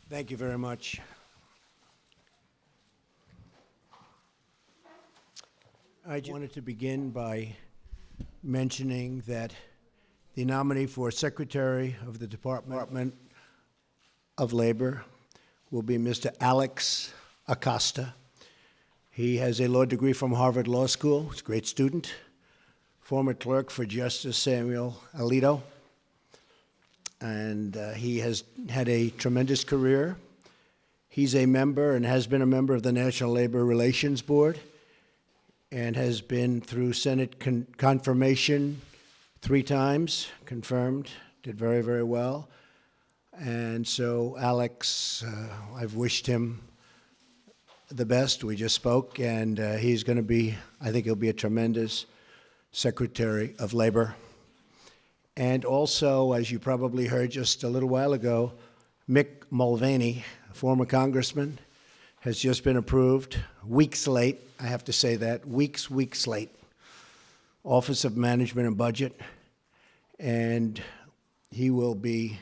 Thank you very much. I wanted to begin by mentioning that the nominee for Secretary of the Department of Labor will be Mr. Alex Acosta. He has a law degree from Harvard Law School. He's a great student, former clerk for Justice Samuel Alito, and he has had a tremendous career. He's a member and has been a member of the National Labor Relations Board and has been through Senate confirmation 3 times, confirmed, did very, very well. And so Alex, I've wished him the best. We just spoke, and he's going to be, I think he'll be a tremendous Secretary of Labor. And also, as you probably heard just a little while ago, Mick Mulvaney, a former congressman, has just been approved, weeks late, I have to say that, weeks late, Office of Management and Budget, and he will be,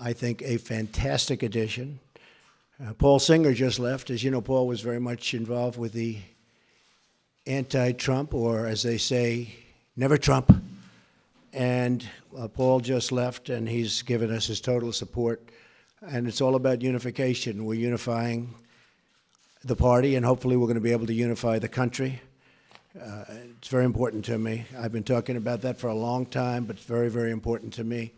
I think, a fantastic addition. Paul Singer just left. As you know, Paul was very much involved with the anti-Trump, or as they say, never Trump. And Paul just left, and he's given us his total support. And it's all about unification. We're unifying the party, and hopefully we're going to be able to unify the country. It's very important to me. I've been talking about that for a long time, but it's very, very important to me.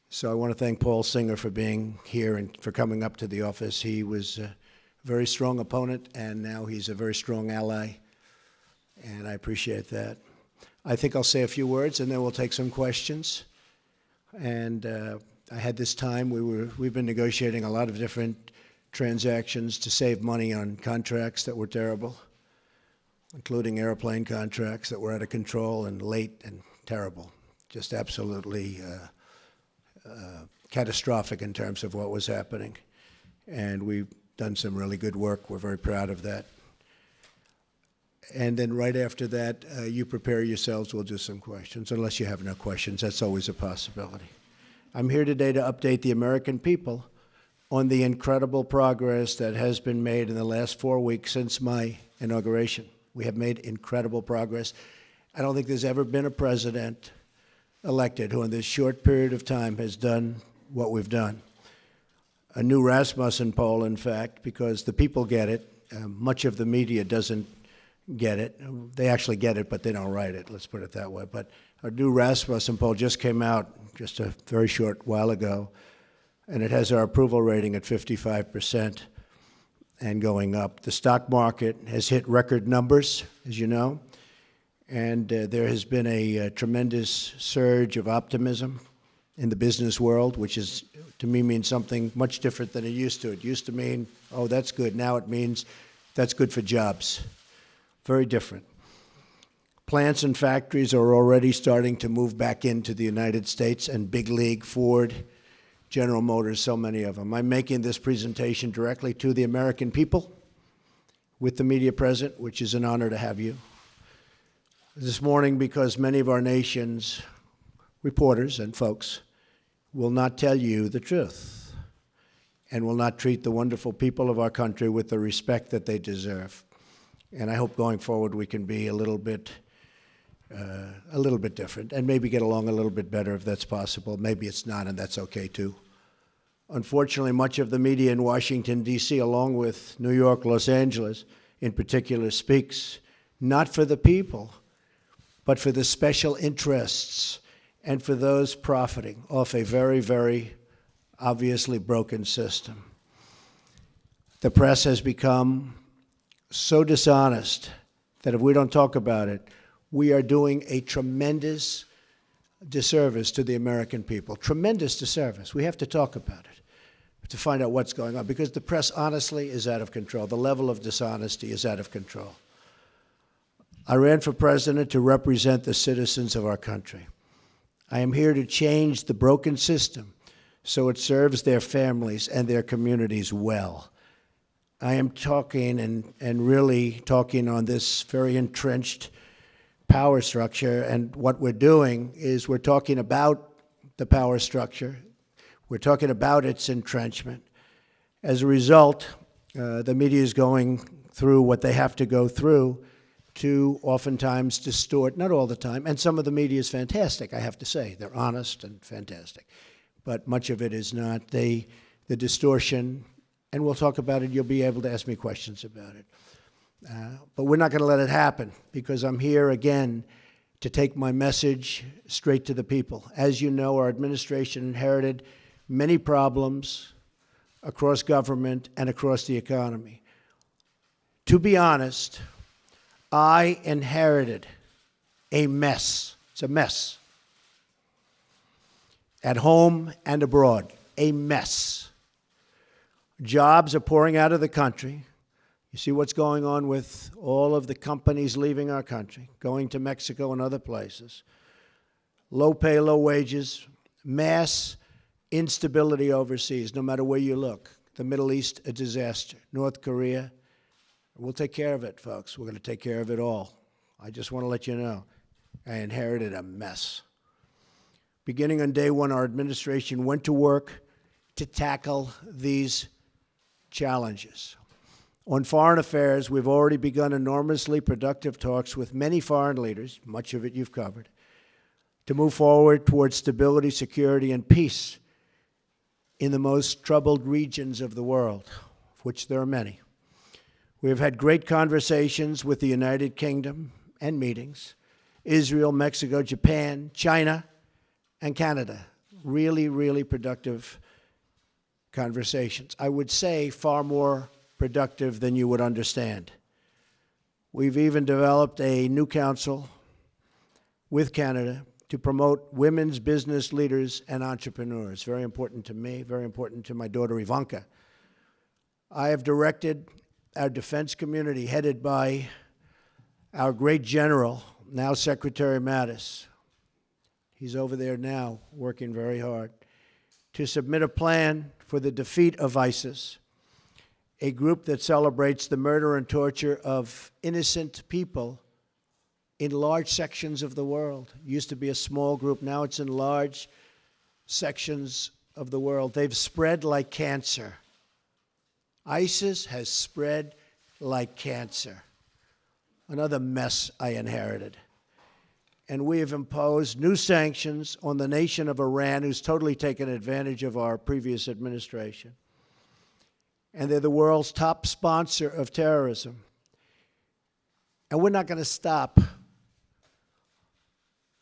So I want to thank Paul Singer for being here and for coming up to the office. He was a very strong opponent, and now he's a very strong ally, and I appreciate that. I think I'll say a few words, and then we'll take some questions. And I had this time, we've been negotiating a lot of different transactions to save money on contracts that were terrible, including airplane contracts that were out of control and late and terrible, just absolutely catastrophic in terms of what was happening. And we've done some really good work. We're very proud of that. And then right after that, you prepare yourselves. We'll do some questions, unless you have no questions. That's always a possibility. I'm here today to update the American people on the incredible progress that has been made in the last 4 weeks since my inauguration. We have made incredible progress. I don't think there's ever been a president elected who in this short period of time has done what we've done. A new Rasmussen poll, in fact, because the people get it. Much of the media doesn't get it. They actually get it, but they don't write it. Let's put it that way. But a new Rasmussen poll just came out just a very short while ago, and it has our approval rating at 55% and going up. The stock market has hit record numbers, as you know, and there has been a tremendous surge of optimism in the business world, which is, to me, means something much different than it used to. It used to mean, oh, that's good. Now it means that's good for jobs. Very different. Plants and factories are already starting to move back into the United States, and big league, Ford, General Motors, so many of them. I'm making this presentation directly to the American people with the media present, which is an honor to have you. This morning, because many of our nation's reporters and folks will not tell you the truth and will not treat the wonderful people of our country with the respect that they deserve. And I hope going forward we can be a little bit different and maybe get along a little bit better if that's possible. Maybe it's not, and that's okay too. Unfortunately, much of the media in Washington, D.C., along with New York, Los Angeles in particular, speaks not for the people, but for the special interests and for those profiting off a very, very obviously broken system. The press has become so dishonest that if we don't talk about it, we are doing a tremendous disservice to the American people. Tremendous disservice. We have to talk about it to find out what's going on, because the press honestly is out of control. The level of dishonesty is out of control. I ran for president to represent the citizens of our country. I am here to change the broken system so it serves their families and their communities well. I am talking and really talking on this very entrenched power structure, and what we're doing is we're talking about the power structure. We're talking about its entrenchment. As a result, the media is going through what they have to go through to oftentimes distort, not all the time, and some of the media is fantastic, I have to say. They're honest and fantastic. But much of it is not. The distortion, and we'll talk about it, you'll be able to ask me questions about it. But we're not going to let it happen, because I'm here again to take my message straight to the people. As you know, our administration inherited many problems across government and across the economy. To be honest, I inherited a mess. It's a mess. At home and abroad, a mess. Jobs are pouring out of the country. You see what's going on with all of the companies leaving our country, going to Mexico and other places. Low pay, low wages, mass instability overseas, no matter where you look. The Middle East, a disaster. North Korea, we'll take care of it, folks. We're going to take care of it all. I just want to let you know, I inherited a mess. Beginning on day one, our administration went to work to tackle these challenges. On foreign affairs, we've already begun enormously productive talks with many foreign leaders, much of it you've covered, to move forward towards stability, security, and peace in the most troubled regions of the world, of which there are many. We have had great conversations with the United Kingdom and meetings, Israel, Mexico, Japan, China, and Canada. Really, really productive conversations. I would say far more productive than you would understand. We've even developed a new council with Canada to promote women's business leaders and entrepreneurs. Very important to me, very important to my daughter Ivanka. I have directed our defense community, headed by our great general, now Secretary Mattis. He's over there now working very hard to submit a plan for the defeat of ISIS, a group that celebrates the murder and torture of innocent people in large sections of the world. It used to be a small group, now it's in large sections of the world. They've spread like cancer. ISIS has spread like cancer. Another mess I inherited. And we have imposed new sanctions on the nation of Iran, who's totally taken advantage of our previous administration. And they're the world's top sponsor of terrorism. And we're not going to stop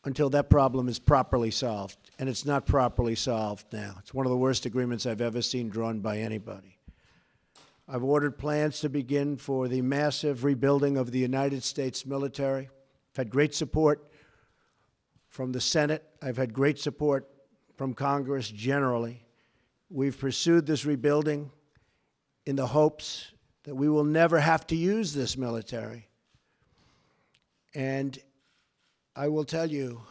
until that problem is properly solved. And it's not properly solved now. It's one of the worst agreements I've ever seen drawn by anybody. I've ordered plans to begin for the massive rebuilding of the United States military. I've had great support from the Senate. I've had great support from Congress generally. We've pursued this rebuilding in the hopes that we will never have to use this military. And I will tell you,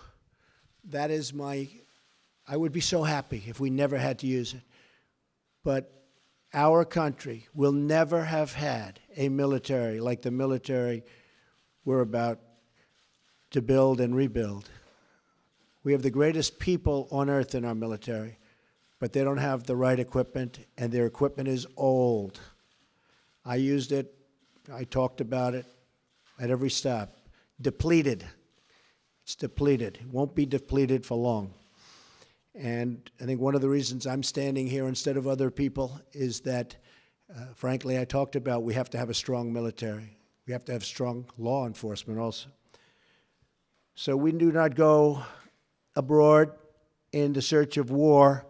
that is I would be so happy if we never had to use it. But our country will never have had a military like the military we're about to build and rebuild. We have the greatest people on earth in our military, but they don't have the right equipment, and their equipment is old. I used it, I talked about it at every stop. Depleted. It's depleted. It won't be depleted for long. And I think one of the reasons I'm standing here instead of other people is that, frankly, I talked about we have to have a strong military. We have to have strong law enforcement also. So we do not go abroad in the search of war.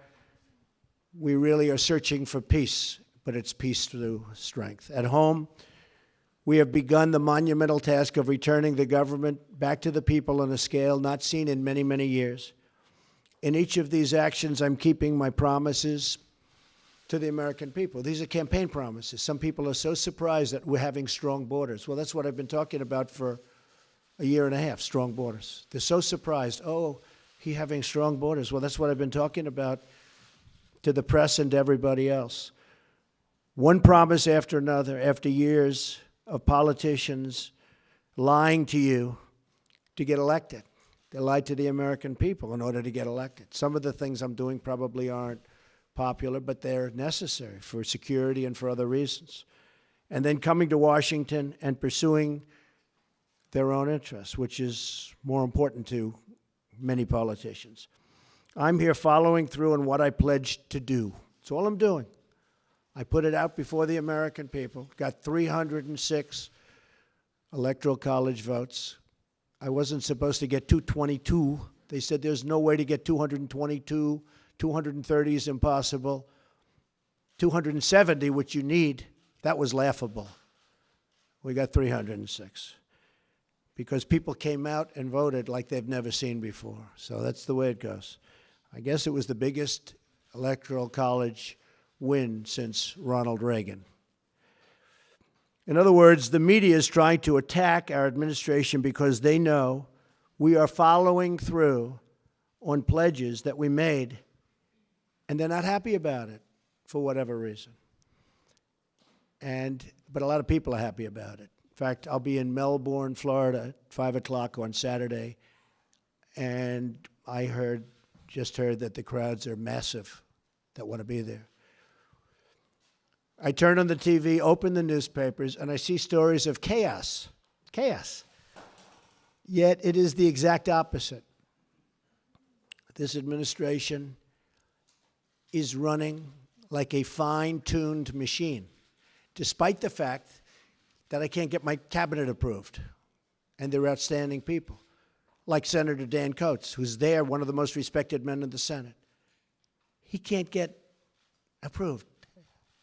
We really are searching for peace, but it's peace through strength. At home, we have begun the monumental task of returning the government back to the people on a scale not seen in many, many years. In each of these actions, I'm keeping my promises to the American people. These are campaign promises. Some people are so surprised that we're having strong borders. Well, that's what I've been talking about for a year and a half, strong borders. They're so surprised. Oh, he having strong borders. Well, that's what I've been talking about to the press and to everybody else. One promise after another, after years of politicians lying to you to get elected. They lied to the American people in order to get elected. Some of the things I'm doing probably aren't popular, but they're necessary for security and for other reasons. And then coming to Washington and pursuing their own interests, which is more important to many politicians. I'm here following through on what I pledged to do. That's all I'm doing. I put it out before the American people, got 306 electoral college votes. I wasn't supposed to get 222. They said there's no way to get 222. 230 is impossible. 270, which you need, that was laughable. We got 306 because people came out and voted like they've never seen before. So that's the way it goes. I guess it was the biggest electoral college win since Ronald Reagan. In other words, the media is trying to attack our administration because they know we are following through on pledges that we made, and they're not happy about it for whatever reason. But a lot of people are happy about it. In fact, I'll be in Melbourne, Florida at 5 o'clock on Saturday, and I just heard that the crowds are massive that want to be there. I turn on the TV, open the newspapers, and I see stories of chaos. Chaos. Yet it is the exact opposite. This administration is running like a fine-tuned machine, despite the fact that I can't get my cabinet approved. And they're outstanding people, like Senator Dan Coates, who's there, one of the most respected men in the Senate. He can't get approved.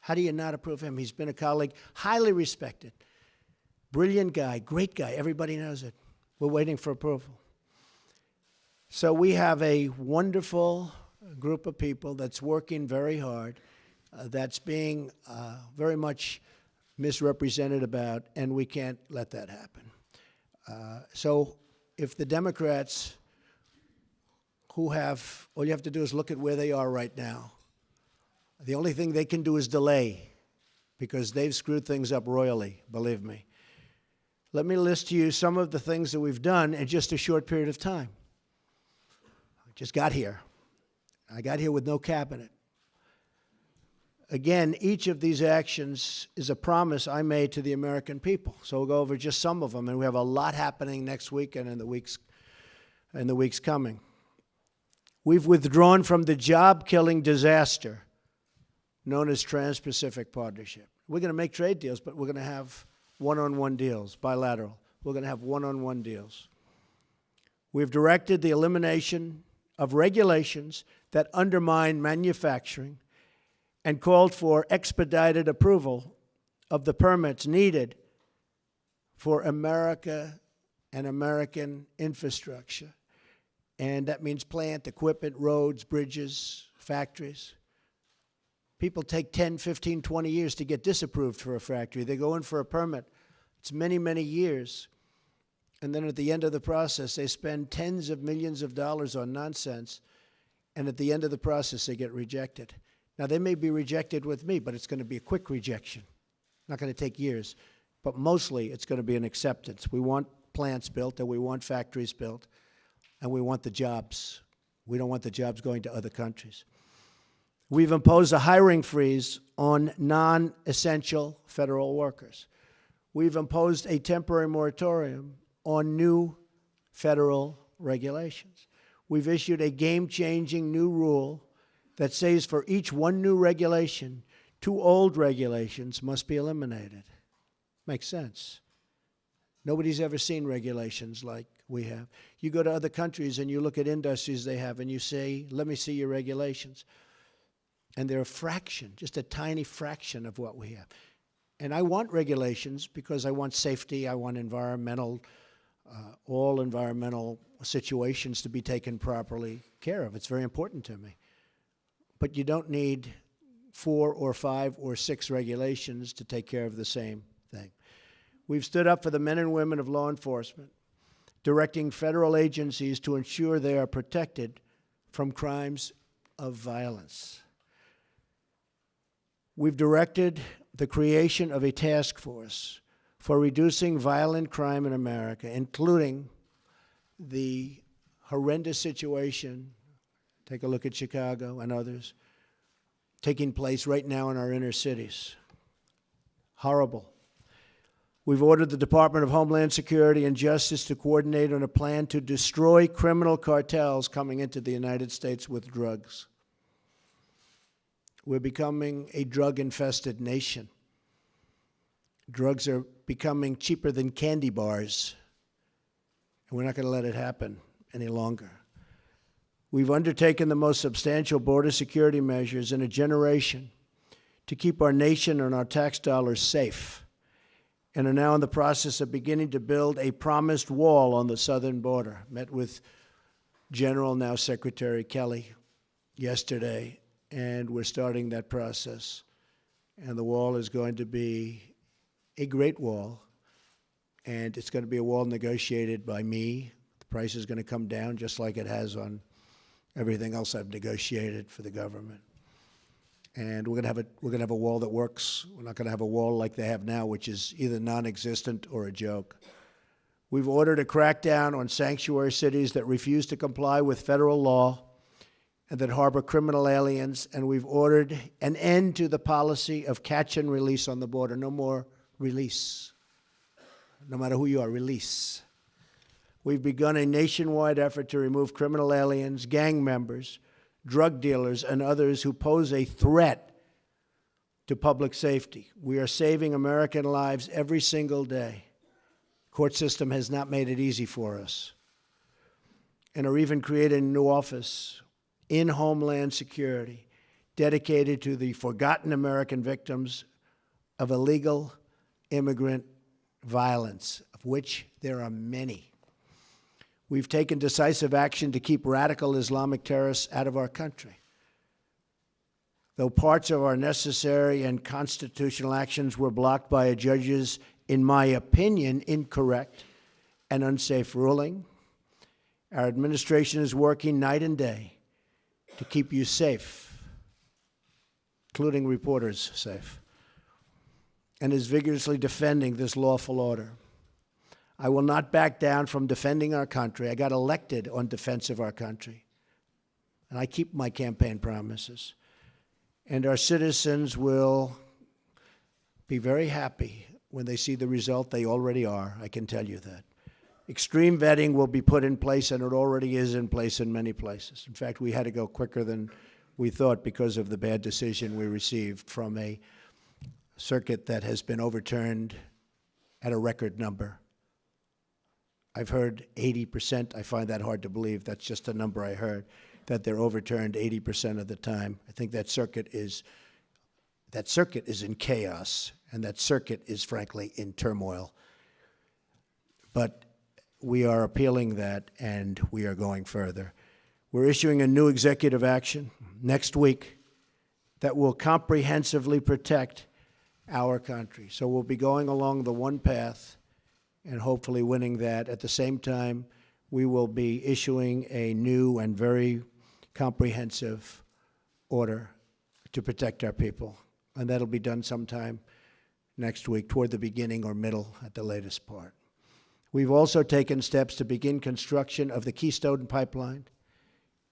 How do you not approve him? He's been a colleague, highly respected, brilliant guy, great guy. Everybody knows it. We're waiting for approval. So we have a wonderful group of people that's working very hard, that's being very much misrepresented about, and we can't let that happen. So if the Democrats who have, all you have to do is look at where they are right now. The only thing they can do is delay, because they've screwed things up royally, believe me. Let me list to you some of the things that we've done in just a short period of time. I just got here. I got here with no cabinet. Again, each of these actions is a promise I made to the American people. So we'll go over just some of them, and we have a lot happening next week and in the weeks coming. We've withdrawn from the job-killing disaster known as Trans-Pacific Partnership. We're going to make trade deals, but we're going to have one-on-one deals, bilateral. We're going to have one-on-one deals. We've directed the elimination of regulations that undermine manufacturing and called for expedited approval of the permits needed for America and American infrastructure. And that means plant, equipment, roads, bridges, factories. People take 10, 15, 20 years to get disapproved for a factory. They go in for a permit. It's many, many years. And then at the end of the process, they spend tens of millions of dollars on nonsense. And at the end of the process, they get rejected. Now, they may be rejected with me, but it's going to be a quick rejection. Not going to take years. But mostly, it's going to be an acceptance. We want plants built, and we want factories built, and we want the jobs. We don't want the jobs going to other countries. We've imposed a hiring freeze on non-essential federal workers. We've imposed a temporary moratorium on new federal regulations. We've issued a game-changing new rule that says for each one new regulation, 2 old regulations must be eliminated. Makes sense. Nobody's ever seen regulations like we have. You go to other countries and you look at industries they have and you say, let me see your regulations. And they're a fraction, just a tiny fraction of what we have. And I want regulations because I want safety, I want all environmental situations to be taken properly care of. It's very important to me. But you don't need 4 or 5 or 6 regulations to take care of the same thing. We've stood up for the men and women of law enforcement, directing federal agencies to ensure they are protected from crimes of violence. We've directed the creation of a task force for reducing violent crime in America, including the horrendous situation, take a look at Chicago and others, taking place right now in our inner cities. Horrible. We've ordered the Department of Homeland Security and Justice to coordinate on a plan to destroy criminal cartels coming into the United States with drugs. We're becoming a drug-infested nation. Drugs are becoming cheaper than candy bars, and we're not going to let it happen any longer. We've undertaken the most substantial border security measures in a generation to keep our nation and our tax dollars safe, and are now in the process of beginning to build a promised wall on the southern border. Met with General, now Secretary Kelly, yesterday, and we're starting that process. And the wall is going to be a great wall, and it's going to be a wall negotiated by me. The price is going to come down just like it has on everything else I've negotiated for the government. And we're going to have a wall that works. We're not going to have a wall like they have now, which is either non-existent or a joke. We've ordered a crackdown on sanctuary cities that refuse to comply with federal law and that harbor criminal aliens, and we've ordered an end to the policy of catch and release on the border. No more release. No matter who you are, release. We've begun a nationwide effort to remove criminal aliens, gang members, drug dealers, and others who pose a threat to public safety. We are saving American lives every single day. The court system has not made it easy for us. And are even creating a new office in Homeland Security dedicated to the forgotten American victims of illegal immigrant violence, of which there are many. We've taken decisive action to keep radical Islamic terrorists out of our country. Though parts of our necessary and constitutional actions were blocked by a judge's, in my opinion, incorrect and unsafe ruling, our administration is working night and day to keep you safe, including reporters safe, and is vigorously defending this lawful order. I will not back down from defending our country. I got elected on defense of our country, and I keep my campaign promises. And our citizens will be very happy when they see the result. They already are, I can tell you that. Extreme vetting will be put in place, and it already is in place in many places. In fact, we had to go quicker than we thought because of the bad decision we received from a circuit that has been overturned at a record number. I've heard 80%. I find that hard to believe. That's just a number I heard, that they're overturned 80% of the time. I think that circuit is in chaos, and that circuit is, frankly, in turmoil. But we are appealing that, and we are going further. We're issuing a new executive action next week that will comprehensively protect our country. So we'll be going along the one path and hopefully winning that. At the same time, we will be issuing a new and very comprehensive order to protect our people. And that'll be done sometime next week, toward the beginning or middle at the latest part. We've also taken steps to begin construction of the Keystone Pipeline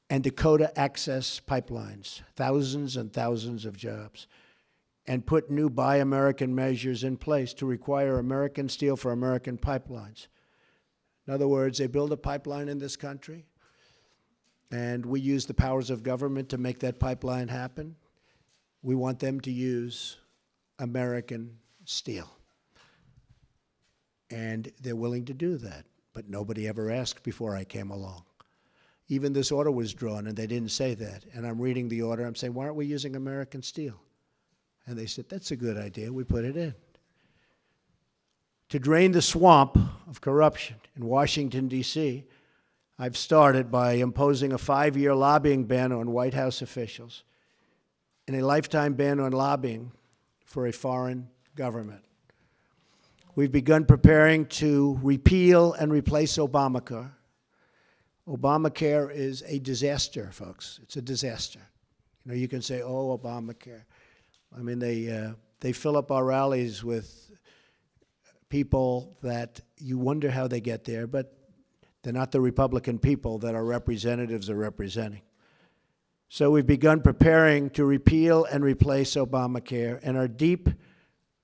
and Dakota Access Pipelines, thousands and thousands of jobs, and put new Buy American measures in place to require American steel for American pipelines. In other words, they build a pipeline in this country, and we use the powers of government to make that pipeline happen. We want them to use American steel. And they're willing to do that, but nobody ever asked before I came along. Even this order was drawn, and they didn't say that. And I'm reading the order, I'm saying, why aren't we using American steel? And they said, that's a good idea, we put it in. To drain the swamp of corruption in Washington, D.C., I've started by imposing a 5-year lobbying ban on White House officials and a lifetime ban on lobbying for a foreign government. We've begun preparing to repeal and replace Obamacare. Obamacare is a disaster, folks. It's a disaster. You know, you can say, oh, Obamacare. I mean, they fill up our rallies with people that you wonder how they get there, but they're not the Republican people that our representatives are representing. So we've begun preparing to repeal and replace Obamacare and are deep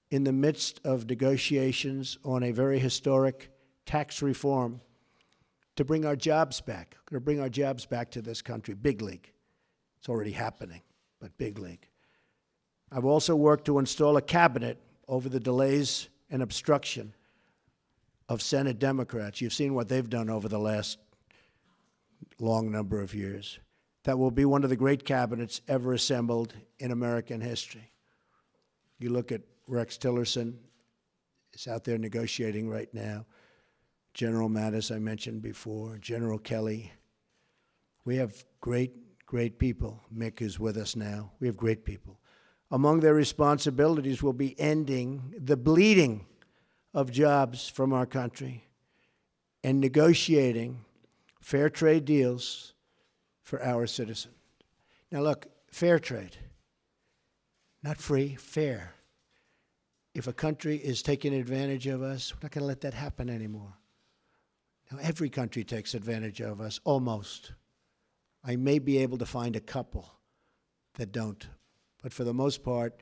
in the midst of negotiations on a very historic tax reform to bring our jobs back. We're going to bring our jobs back to this country, big league. It's already happening, but big league. I've also worked to install a cabinet over the delays and obstruction of Senate Democrats. You've seen what they've done over the last long number of years. That will be one of the great cabinets ever assembled in American history. You look at Rex Tillerson, is out there negotiating right now. General Mattis, I mentioned before, General Kelly. We have great people. Mick is with us now. We have great people. Among their responsibilities will be ending the bleeding of jobs from our country and negotiating fair trade deals for our citizens. Now look, fair trade, not free, fair. If a country is taking advantage of us, we're not going to let that happen anymore. Now, every country takes advantage of us, almost. I may be able to find a couple that don't. But for the most part,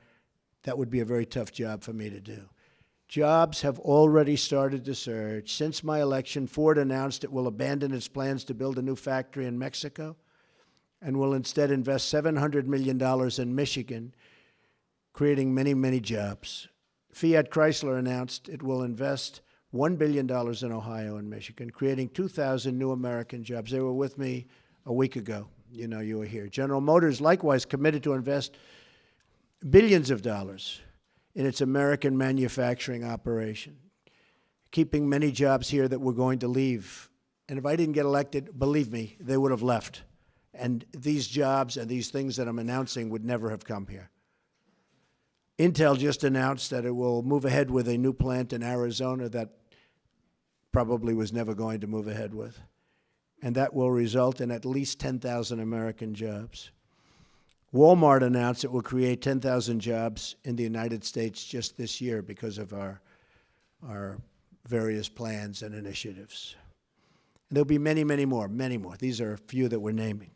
that would be a very tough job for me to do. Jobs have already started to surge. Since my election, Ford announced it will abandon its plans to build a new factory in Mexico and will instead invest $700 million in Michigan, creating many, many jobs. Fiat Chrysler announced it will invest $1 billion in Ohio and Michigan, creating 2,000 new American jobs. They were with me a week ago. You know, you were here. General Motors likewise committed to invest billions of dollars in its American manufacturing operation, keeping many jobs here that were going to leave. And if I didn't get elected, believe me, they would have left. And these jobs and these things that I'm announcing would never have come here. Intel just announced that it will move ahead with a new plant in Arizona that probably was never going to move ahead with. And that will result in at least 10,000 American jobs. Walmart announced it will create 10,000 jobs in the United States just this year because of our various plans and initiatives. And there'll be many, many more, many more. These are a few that we're naming.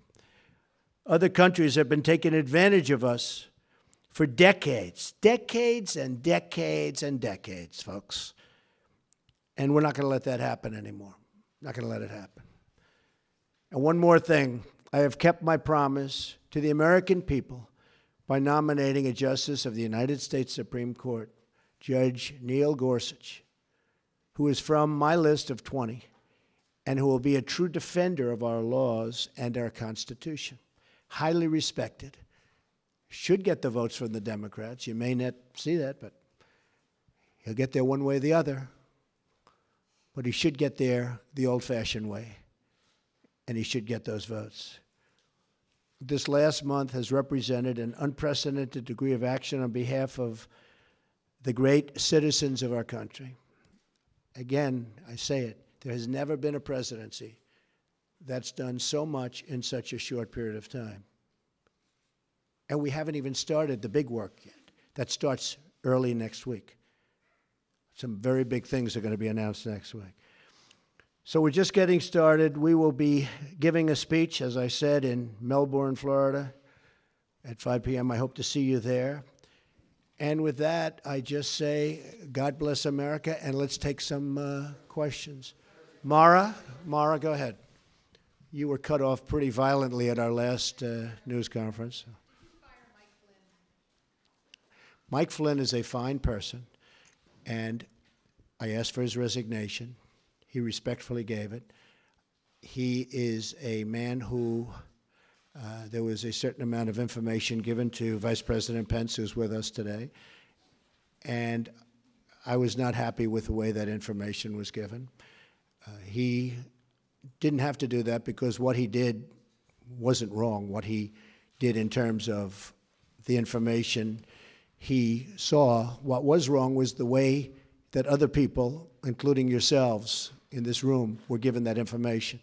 Other countries have been taking advantage of us for decades, decades and decades and decades, folks. And we're not going to let that happen anymore. Not going to let it happen. And one more thing, I have kept my promise to the American people by nominating a justice of the United States Supreme Court, Judge Neil Gorsuch, who is from my list of 20 and who will be a true defender of our laws and our Constitution. Highly respected. Should get the votes from the Democrats. You may not see that, but he'll get there one way or the other. But he should get there the old-fashioned way, and he should get those votes. This last month has represented an unprecedented degree of action on behalf of the great citizens of our country. Again, I say it, there has never been a presidency that's done so much in such a short period of time. And we haven't even started the big work yet. That starts early next week. Some very big things are going to be announced next week. So we're just getting started. We will be giving a speech, as I said, in Melbourne, Florida at 5 p.m. I hope to see you there. And with that, I just say, God bless America, and let's take some questions. Mara, go ahead. You were cut off pretty violently at our last news conference. Mike Flynn is a fine person, and I asked for his resignation. He respectfully gave it. He is a man who, there was a certain amount of information given to Vice President Pence, who's with us today, and I was not happy with the way that information was given. He didn't have to do that because what he did wasn't wrong. What he did in terms of the information he saw, what was wrong was the way that other people, including yourselves in this room, were given that information.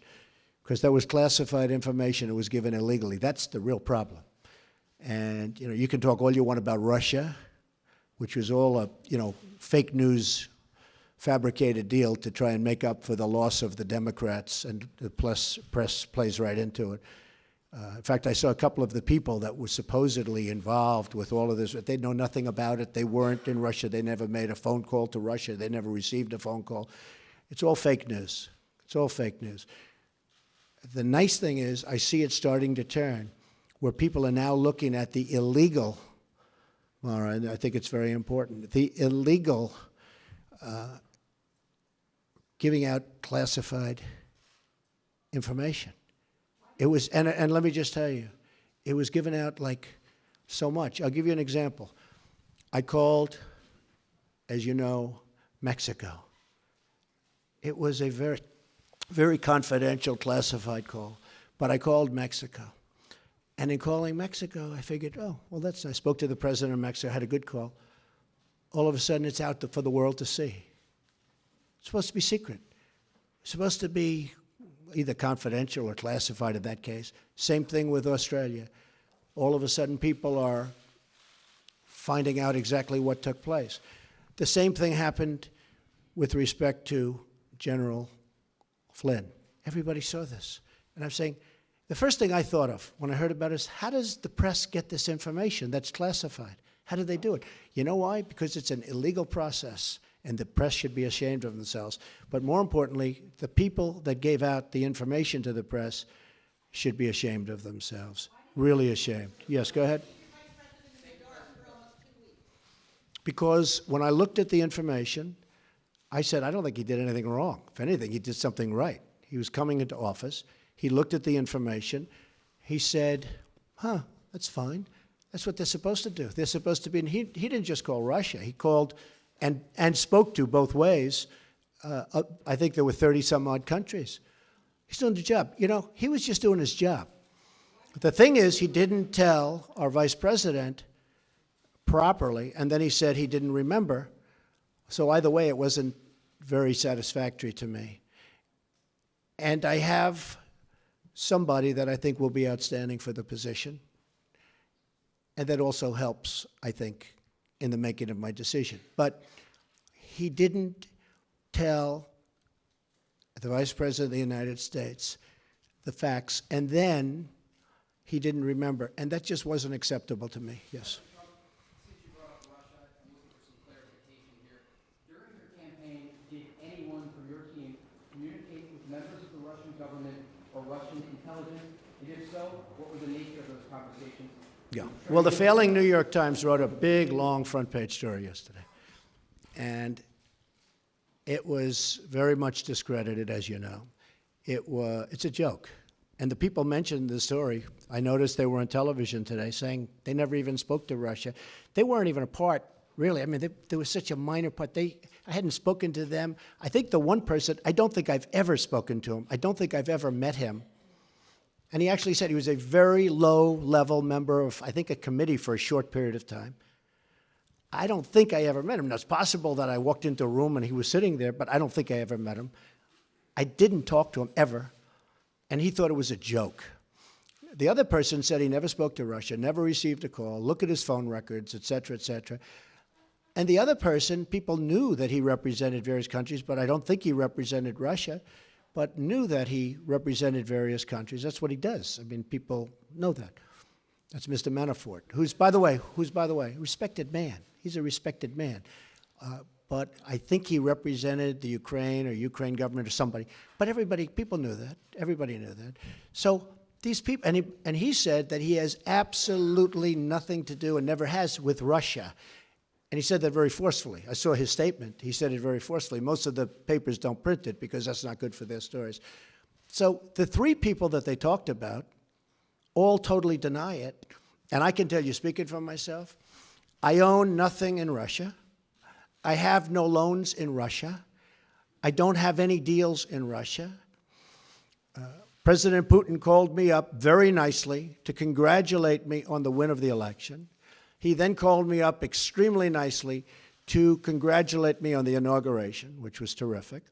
Because that was classified information, it was given illegally. That's the real problem. And you can talk all you want about Russia, which was all a fake news fabricated deal to try and make up for the loss of the Democrats, and the press plays right into it. In fact, I saw a couple of the people that were supposedly involved with all of this. They know nothing about it. They weren't in Russia. They never made a phone call to Russia. They never received a phone call. It's all fake news. It's all fake news. The nice thing is I see it starting to turn, where people are now looking at the illegal, all right, I think it's very important, the illegal giving out classified information. It was, and let me just tell you, it was given out like so much. I'll give you an example. I called, as you know, Mexico. It was a very, very confidential, classified call, but I called Mexico. And in calling Mexico, I figured, oh, well, that's nice. I spoke to the president of Mexico, had a good call. All of a sudden, it's out for the world to see. It's supposed to be secret. It's supposed to be either confidential or classified in that case. Same thing with Australia. All of a sudden, people are finding out exactly what took place. The same thing happened with respect to General Flynn. Everybody saw this. And I'm saying, the first thing I thought of when I heard about it is, how does the press get this information that's classified? How do they do it? You know why? Because it's an illegal process, and the press should be ashamed of themselves. But more importantly, the people that gave out the information to the press should be ashamed of themselves. Really ashamed. Yes, go ahead. Because when I looked at the information, I said, I don't think he did anything wrong. If anything, he did something right. He was coming into office. He looked at the information. He said, that's fine. That's what they're supposed to do. They're supposed to be, and he didn't just call Russia. He called and spoke to both ways. I think there were 30-some-odd countries. He's doing the job. You know, he was just doing his job. The thing is, he didn't tell our vice president properly, and then he said he didn't remember. So either way, it wasn't very satisfactory to me. And I have somebody that I think will be outstanding for the position, and that also helps, I think, in the making of my decision. But he didn't tell the Vice President of the United States the facts, and then he didn't remember, and that just wasn't acceptable to me. Yes. Since you brought up Russia, I'm looking for some clarification here. During your campaign, did anyone from your team communicate with members of the Russian government or Russian intelligence? And if so, what were the nature of those conversations? Yeah. Well, the failing New York Times wrote a big, long front-page story yesterday. And it was very much discredited, as you know. It's a joke. And the people mentioned the story. I noticed they were on television today saying they never even spoke to Russia. They weren't even a part, really. I mean, they were such a minor part. I hadn't spoken to them. I think the one person, I don't think I've ever spoken to him. I don't think I've ever met him. And he actually said he was a very low-level member of, I think, a committee for a short period of time. I don't think I ever met him. Now, it's possible that I walked into a room and he was sitting there, but I don't think I ever met him. I didn't talk to him ever, and he thought it was a joke. The other person said he never spoke to Russia, never received a call, look at his phone records, et cetera, et cetera. And the other person, people knew that he represented various countries, but I don't think he represented Russia, but knew that he represented various countries. That's what he does. I mean, people know that. That's Mr. Manafort, who's, by the way, a respected man. He's a respected man. But I think he represented the Ukraine or Ukraine government or somebody. But people knew that. Everybody knew that. So these people, and he said that he has absolutely nothing to do and never has with Russia. And he said that very forcefully. I saw his statement. He said it very forcefully. Most of the papers don't print it because that's not good for their stories. So the three people that they talked about all totally deny it. And I can tell you, speaking for myself, I own nothing in Russia. I have no loans in Russia. I don't have any deals in Russia. President Putin called me up very nicely to congratulate me on the win of the election. He then called me up extremely nicely to congratulate me on the inauguration, which was terrific.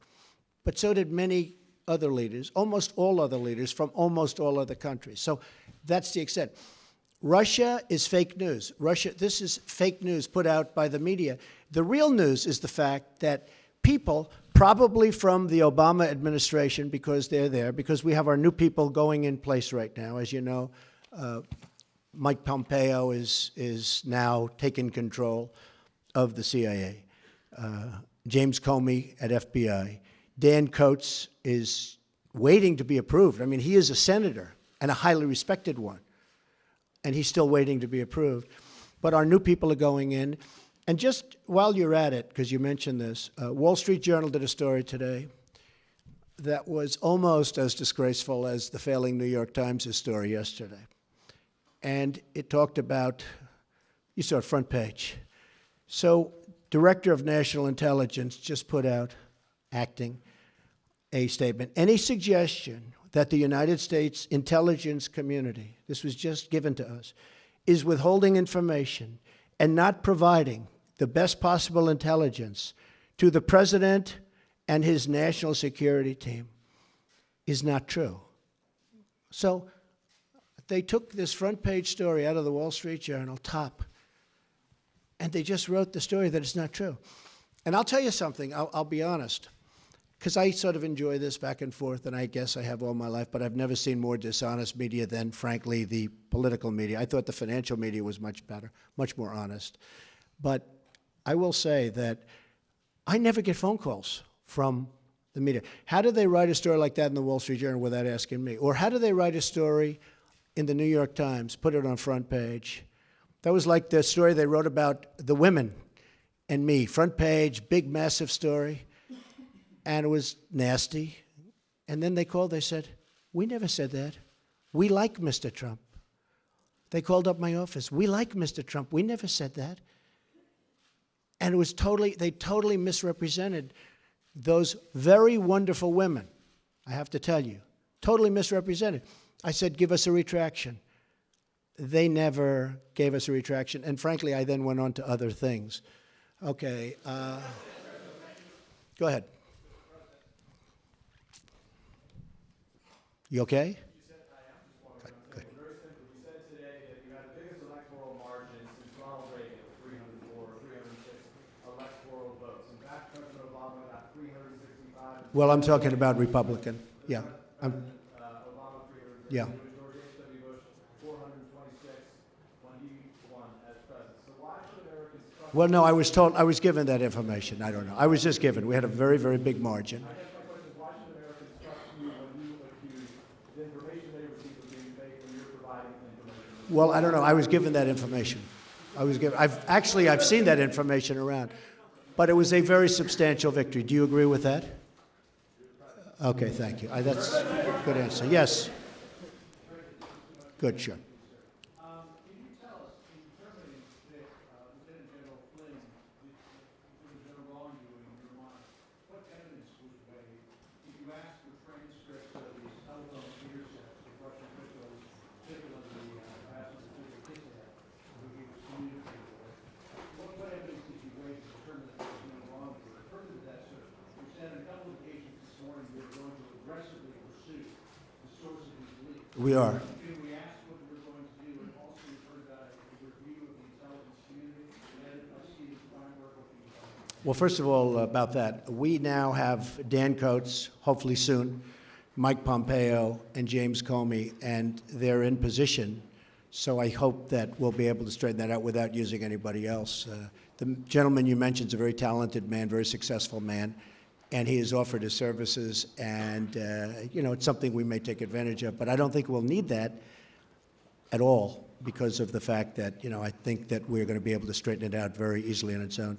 But so did many other leaders, almost all other leaders from almost all other countries. So that's the extent. Russia is fake news. This is fake news put out by the media. The real news is the fact that people probably from the Obama administration, because they're there, because we have our new people going in place right now. As you know, Mike Pompeo is now taking control of the CIA. James Comey at FBI. Dan Coates is waiting to be approved. I mean, he is a senator and a highly respected one, and he's still waiting to be approved. But our new people are going in. And just while you're at it, because you mentioned this, Wall Street Journal did a story today that was almost as disgraceful as the failing New York Times' story yesterday. And it talked about, you saw it front page. So, Director of National Intelligence just put out, acting, a statement. Any suggestion that the United States intelligence community, this was just given to us, is withholding information and not providing the best possible intelligence to the president and his national security team is not true. So they took this front page story out of the Wall Street Journal, top, and they just wrote the story that it's not true. And I'll tell you something, I'll be honest, because I sort of enjoy this back and forth, and I guess I have all my life, but I've never seen more dishonest media than, frankly, the political media. I thought the financial media was much better, much more honest. But I will say that I never get phone calls from the media. How do they write a story like that in the Wall Street Journal without asking me? Or how do they write a story in the New York Times, put it on front page? That was like the story they wrote about the women and me. Front page, big, massive story. And it was nasty. And then they called, they said, we never said that. We like Mr. Trump. They called up my office. We like Mr. Trump. We never said that. And it was they totally misrepresented those very wonderful women, I have to tell you. Totally misrepresented. I said, give us a retraction. They never gave us a retraction. And frankly, I then went on to other things. Okay. Go ahead. You okay? You said, I am just wondering, good. Very simply, you said today that you had the biggest electoral margin since Ronald Reagan, 304 or 306 electoral votes. In fact, President Obama got 365. Well, I'm talking about Republican. Yeah. Obama 300. Yeah. George H.W. Bush 426 when he won as president. So why should Americans trust? Well, no, I was given that information. I don't know. I was just given. We had a very, very big margin. I guess my question is, why should Americans trust you when you accuse the information they receive of being fake when you're providing information? Well, I don't know. I was given that information. I've seen that information around. But it was a very substantial victory. Do you agree with that? Okay, thank you. That's a good answer. Yes. Good, sure. Can you tell us, in determining that Lieutenant General Flynn was no wrongdoing in your mind, what evidence was weighed? Did you ask for transcripts of these telephone intercepts of Russian officials, particularly perhaps the Kissinger, who he was communicating with? What evidence did you weigh to determine that there was no wrongdoing? Further to that, sir, you said on a couple of occasions this morning you were going to aggressively pursue the source of these leaks. We are. Can we ask what we're going to do, and also you've heard about a review of the intelligence community, and I see this fine work with the intelligence. Well, first of all, about that, we now have Dan Coates, hopefully soon, Mike Pompeo, and James Comey, and they're in position. So I hope that we'll be able to straighten that out without using anybody else. The gentleman you mentioned is a very talented man, very successful man, and he has offered his services, and it's something we may take advantage of. But I don't think we'll need that at all because of the fact that, I think that we're going to be able to straighten it out very easily on its own.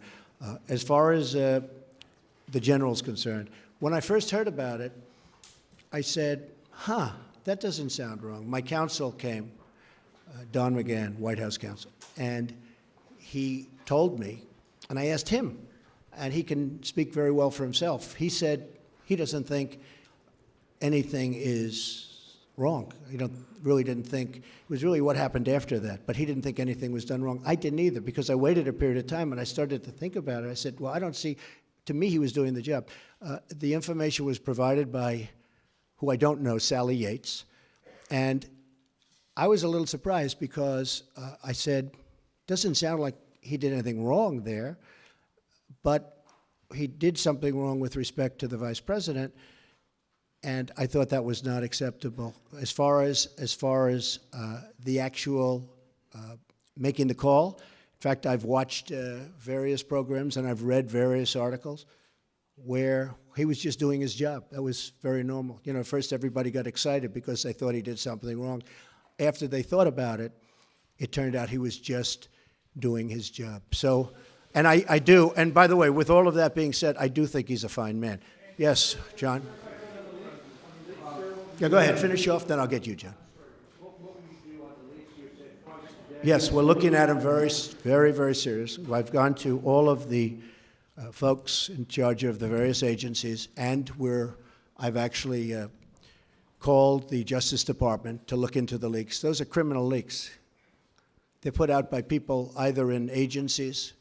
As far as the general's concerned, when I first heard about it, I said, that doesn't sound wrong. My counsel came, Don McGahn, White House counsel, and he told me, and I asked him, and he can speak very well for himself. He said he doesn't think anything is wrong. He really didn't think, it was really what happened after that, but he didn't think anything was done wrong. I didn't either, because I waited a period of time and I started to think about it. I said, well, I don't see, to me, he was doing the job. The information was provided by, who I don't know, Sally Yates, and I was a little surprised because I said, doesn't sound like he did anything wrong there, but he did something wrong with respect to the vice president, and I thought that was not acceptable. As far as the actual making the call, in fact, I've watched various programs and I've read various articles where he was just doing his job. That was very normal. You know, first everybody got excited because they thought he did something wrong. After they thought about it, it turned out he was just doing his job. So, and I do, and by the way, with all of that being said, I do think he's a fine man. Yes, John? Yeah, go ahead, finish off, then I'll get you, John. Yes, we're looking at him very, very serious. I've gone to all of the folks in charge of the various agencies, and I've actually called the Justice Department to look into the leaks. Those are criminal leaks. They're put out by people either in agencies.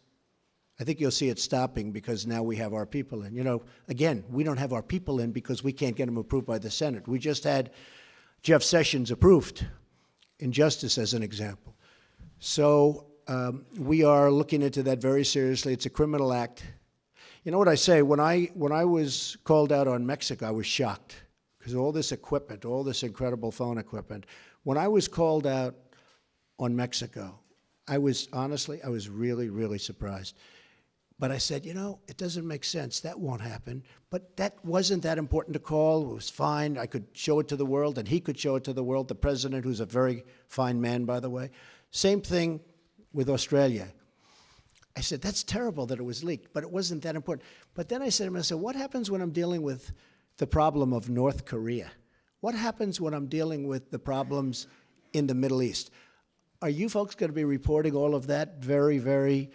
I think you'll see it stopping because now we have our people in. You know, again, we don't have our people in because we can't get them approved by the Senate. We just had Jeff Sessions approved in Justice as an example. So we are looking into that very seriously. It's a criminal act. You know what I say? When I was called out on Mexico, I was shocked because all this equipment, all this incredible phone equipment. When I was called out on Mexico, I was really, really surprised. But I said, you know, it doesn't make sense. That won't happen. But that wasn't that important to call. It was fine. I could show it to the world, and he could show it to the world. The president, who's a very fine man, by the way. Same thing with Australia. I said, that's terrible that it was leaked, but it wasn't that important. But then I said to myself, what happens when I'm dealing with the problem of North Korea? What happens when I'm dealing with the problems in the Middle East? Are you folks going to be reporting all of that very, very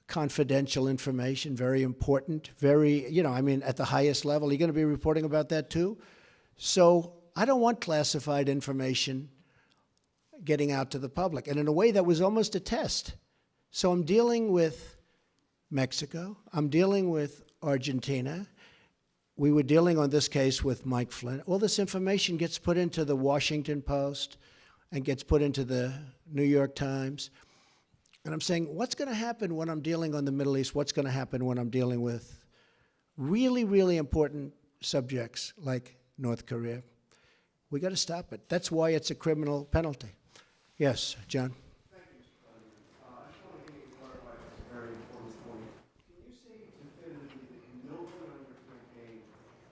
confidential information, very important, very, you know, I mean, at the highest level? Are you going to be reporting about that too? So I don't want classified information getting out to the public. And in a way, that was almost a test. So I'm dealing with Mexico. I'm dealing with Argentina. We were dealing on this case with Mike Flynn. All this information gets put into the Washington Post and gets put into the New York Times. And I'm saying, what's going to happen when I'm dealing on the Middle East? What's going to happen when I'm dealing with really, really important subjects like North Korea? We got to stop it. That's why it's a criminal penalty. Yes, John? Thank you, Mr. President. I just want to get you to clarify this very important point. Can you say definitively that no one on your campaign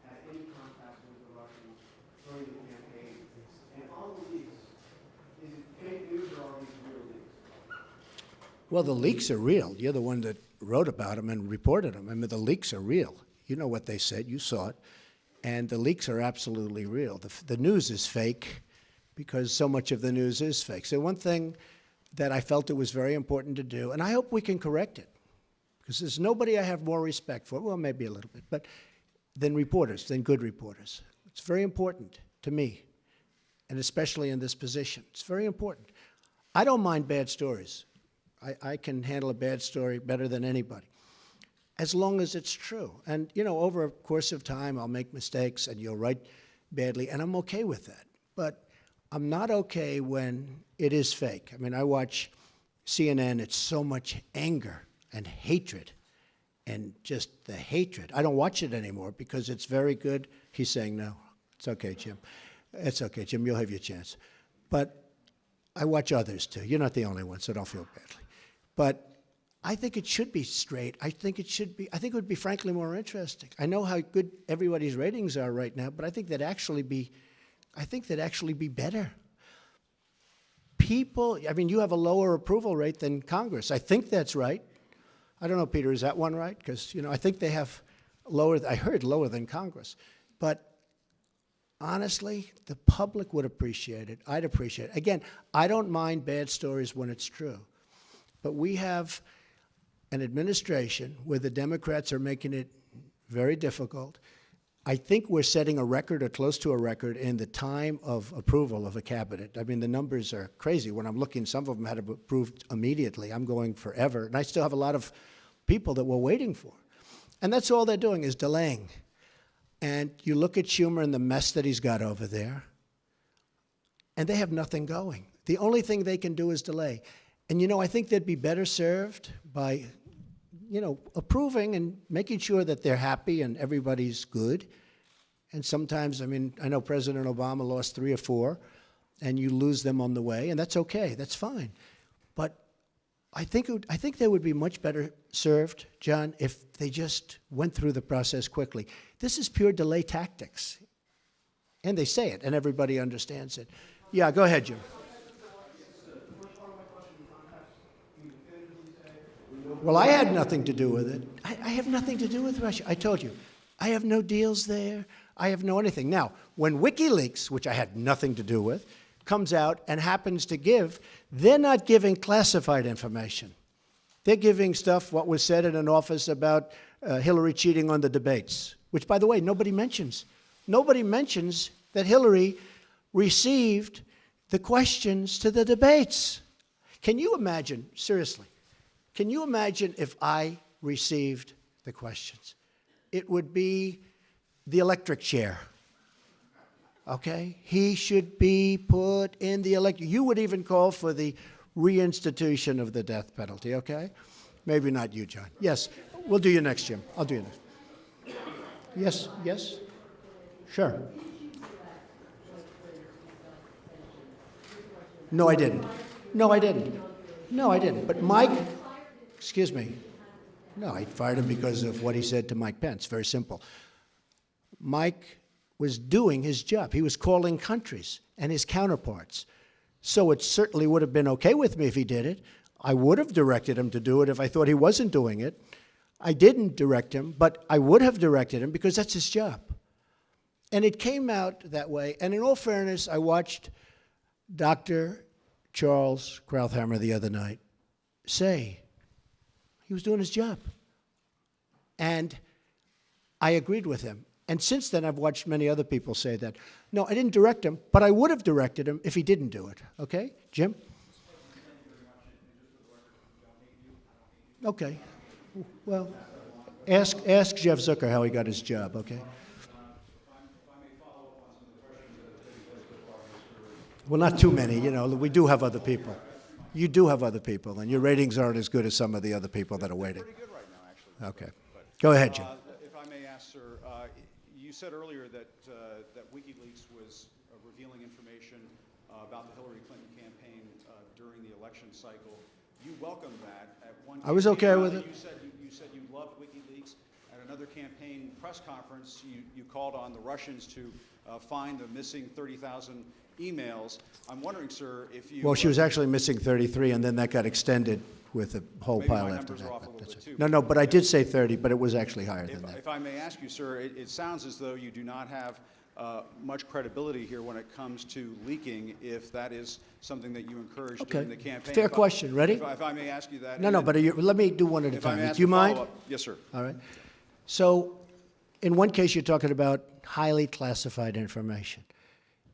had any contact with the Russians during the campaign? And on the leaks, is it fake news or are these real leaks? Well, the leaks are real. You're the one that wrote about them and reported them. I mean, the leaks are real. You know what they said. You saw it. And the leaks are absolutely real. The news is fake because so much of the news is fake. So one thing that I felt it was very important to do, and I hope we can correct it, because there's nobody I have more respect for, well, maybe a little bit, but than reporters, than good reporters. It's very important to me, and especially in this position. It's very important. I don't mind bad stories. I can handle a bad story better than anybody, as long as it's true. And, you know, over a course of time, I'll make mistakes and you'll write badly, and I'm okay with that. But I'm not okay when it is fake. I mean, I watch CNN, it's so much anger and hatred and just the hatred. I don't watch it anymore because it's very good. He's saying no. It's okay, Jim. It's okay, Jim, you'll have your chance. But I watch others too. You're not the only one, so don't feel badly. But I think it should be straight. I think it would be frankly more interesting. I know how good everybody's ratings are right now, but I think that'd actually be better. People, I mean, you have a lower approval rate than Congress. I think that's right. I don't know, Peter, is that one right? Because, you know, I think they have I heard lower than Congress. But honestly, the public would appreciate it. I'd appreciate it. Again, I don't mind bad stories when it's true. But we have an administration where the Democrats are making it very difficult. I think we're setting a record or close to a record in the time of approval of a cabinet. I mean, the numbers are crazy. When I'm looking, some of them had approved immediately. I'm going forever. And I still have a lot of people that we're waiting for. And that's all they're doing is delaying. And you look at Schumer and the mess that he's got over there, and they have nothing going. The only thing they can do is delay. And, you know, I think they'd be better served by approving and making sure that they're happy and everybody's good. And sometimes, I mean, I know President Obama lost 3 or 4, and you lose them on the way, and that's okay. That's fine. But I think they would be much better served, John, if they just went through the process quickly. This is pure delay tactics. And they say it, and everybody understands it. Yeah, go ahead, Jim. Well, I had nothing to do with it. I have nothing to do with Russia. I told you. I have no deals there. I have no anything. Now, when WikiLeaks, which I had nothing to do with, comes out and happens to give, they're not giving classified information. They're giving stuff, what was said in an office about Hillary cheating on the debates, which, by the way, nobody mentions. Nobody mentions that Hillary received the questions to the debates. Can you imagine, seriously, can you imagine if I received the questions? It would be the electric chair. Okay? He should be put in the electric. You would even call for the reinstitution of the death penalty, okay? Maybe not you, John. Yes, we'll do you next, Jim. I'll do you next. Yes, yes? Sure. No, I didn't. No, I didn't. No, I didn't. But Mike, excuse me. No, I fired him because of what he said to Mike Pence. Very simple. Mike was doing his job. He was calling countries and his counterparts. So it certainly would have been okay with me if he did it. I would have directed him to do it if I thought he wasn't doing it. I didn't direct him, but I would have directed him because that's his job. And it came out that way. And in all fairness, I watched Dr. Charles Krauthammer the other night say he was doing his job. And I agreed with him. And since then, I've watched many other people say that. No, I didn't direct him, but I would have directed him if he didn't do it. Okay? Jim? Okay. Well, ask Jeff Zucker how he got his job, okay? Well, not too many. We do have other people. You do have other people, and your ratings aren't as good as some of the other people that are waiting. Pretty good right now, actually. Okay. Go ahead, Jim. If I may ask, sir, you said earlier that WikiLeaks was revealing information about the Hillary Clinton campaign during the election cycle. You welcomed that at one. I was okay with it. You said you loved WikiLeaks. At another campaign press conference, you called on the Russians to find the missing 30,000 emails. I'm wondering, sir, if you. Well, she was actually missing 33, and then that got extended with a whole maybe pile my after numbers that. are off a little bit too. No, but I did say 30, but it was actually higher than that. If I may ask you, sir, it sounds as though you do not have much credibility here when it comes to leaking, if that is something that you encouraged during the campaign. Fair question. Ready? If I may ask you that. No, but let me do one at a If I may time. ask Do you a mind? follow-up. Yes, sir. All right. So in one case, you're talking about highly classified information.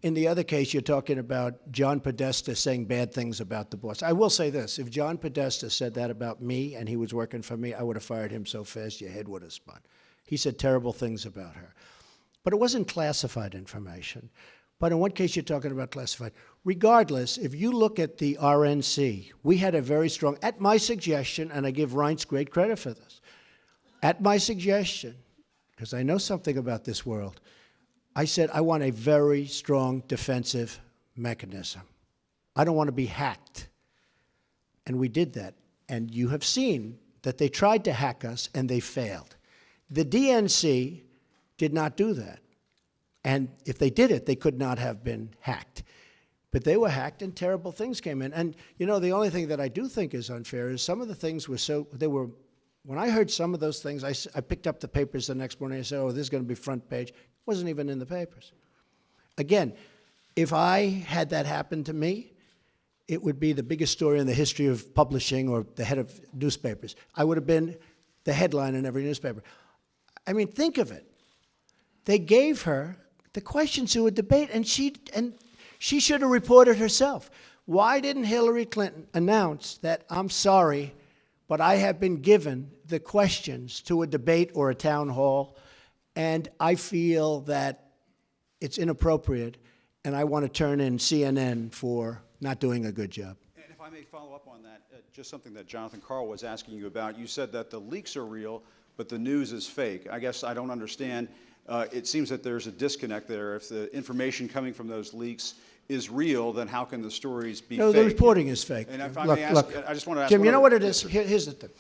In the other case, you're talking about John Podesta saying bad things about the boss. I will say this. If John Podesta said that about me and he was working for me, I would have fired him so fast your head would have spun. He said terrible things about her. But it wasn't classified information. But in one case, you're talking about classified. Regardless, if you look at the RNC, we had a very strong, at my suggestion, and I give Reince great credit for this, at my suggestion, because I know something about this world, I said I want a very strong defensive mechanism. I don't want to be hacked. And we did that. And you have seen that they tried to hack us and they failed. The DNC did not do that. And if they did it, they could not have been hacked. But they were hacked and terrible things came in. And, the only thing that I do think is unfair is some of the things were when I heard some of those things, I picked up the papers the next morning and I said, oh, this is going to be front page. It wasn't even in the papers. Again, if I had that happen to me, it would be the biggest story in the history of publishing or the head of newspapers. I would have been the headline in every newspaper. I mean, think of it. They gave her the questions to a debate, and she should have reported herself. Why didn't Hillary Clinton announce that, I'm sorry, but I have been given the questions to a debate or a town hall, and I feel that it's inappropriate, and I want to turn in CNN for not doing a good job? And if I I may follow up on that, just something that Jonathan Carl was asking you about. You said that the leaks are real, but the news is fake. I guess I don't understand. It seems that there's a disconnect there. If the information coming from those leaks is real, then how can the stories be No, fake? the reporting is fake. And if I Look, may ask, look, I just want to ask Jim, you one know other- what it is? Here's the thing.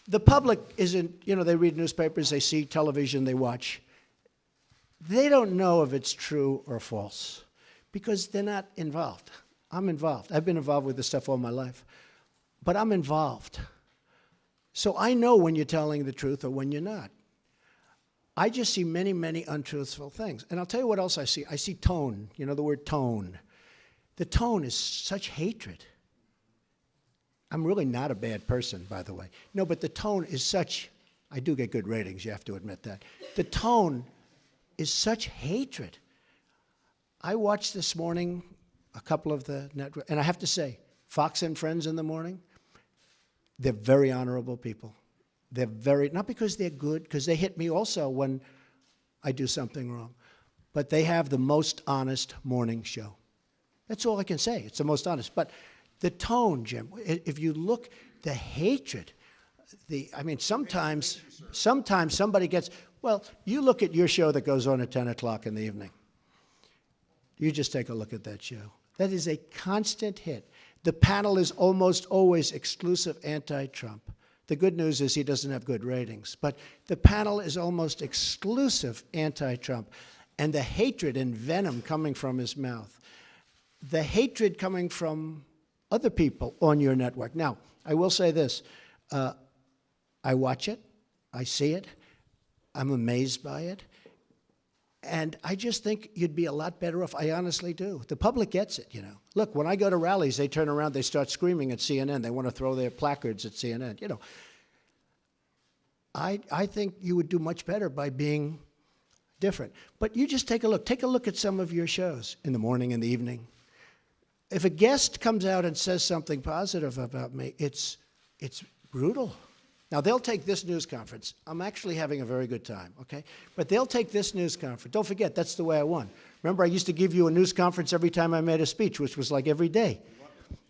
The public isn't, you know, they read newspapers, they see television, they watch. They don't know if it's true or false because they're not involved. I'm involved. I've been involved with this stuff all my life, but I'm involved. So I know when you're telling the truth or when you're not. I just see many, many untruthful things. And I'll tell you what else I see. I see tone, you know, the word tone. The tone is such hatred. I'm really not a bad person, by the way. No, but the tone is such, I do get good ratings, you have to admit that. The tone is such hatred. I watched this morning a couple of the network, and I have to say, Fox and Friends in the morning, they're very honorable people. They're very, not because they're good, because they hit me also when I do something wrong, but they have the most honest morning show. That's all I can say. It's the most honest. But the tone, Jim, if you look, the hatred, I mean, sometimes somebody gets, well, you look at your show that goes on at 10 o'clock in the evening. You just take a look at that show. That is a constant hit. The panel is almost always exclusive anti-Trump. The good news is he doesn't have good ratings. But the panel is almost exclusive anti-Trump. And the hatred and venom coming from his mouth, the hatred coming from other people on your network. Now, I will say this. I watch it. I see it. I'm amazed by it. And I just think you'd be a lot better off. I honestly do. The public gets it, you know. Look, when I go to rallies, they turn around, they start screaming at CNN. They want to throw their placards at CNN, you know. I think you would do much better by being different. But you just take a look. Take a look at some of your shows in the morning and the evening. If a guest comes out and says something positive about me, it's brutal. Now, they'll take this news conference. I'm actually having a very good time, okay? But they'll take this news conference. Don't forget, that's the way I won. Remember, I used to give you a news conference every time I made a speech, which was like every day,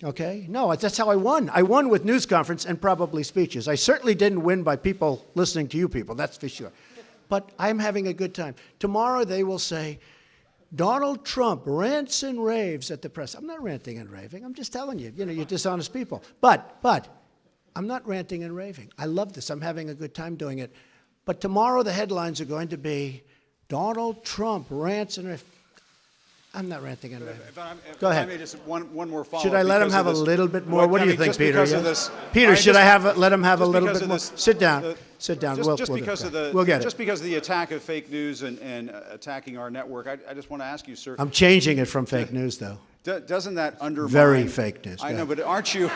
okay? No, that's how I won. I won with news conference and probably speeches. I certainly didn't win by people listening to you people, that's for sure. But I'm having a good time. Tomorrow they will say, Donald Trump rants and raves at the press. I'm not ranting and raving. I'm just telling you, you know, you're dishonest people. But I'm not ranting and raving. I love this. I'm having a good time doing it. But tomorrow the headlines are going to be Donald Trump rants and raves. I'm not ranting and raving. Go ahead. If I may just one more follow-up. Should I let him have a little bit more? What do you think, just Peter? because Yes? of this- Peter, should I let him have a little because bit of more? this- Sit down. Sit down. Just We'll because of the we'll get it. just because of the attack of fake news and attacking our network, I just want to ask you, sir. I'm changing it from fake news, though. Doesn't that undermine? Very fake news. I Go know, ahead. but aren't you?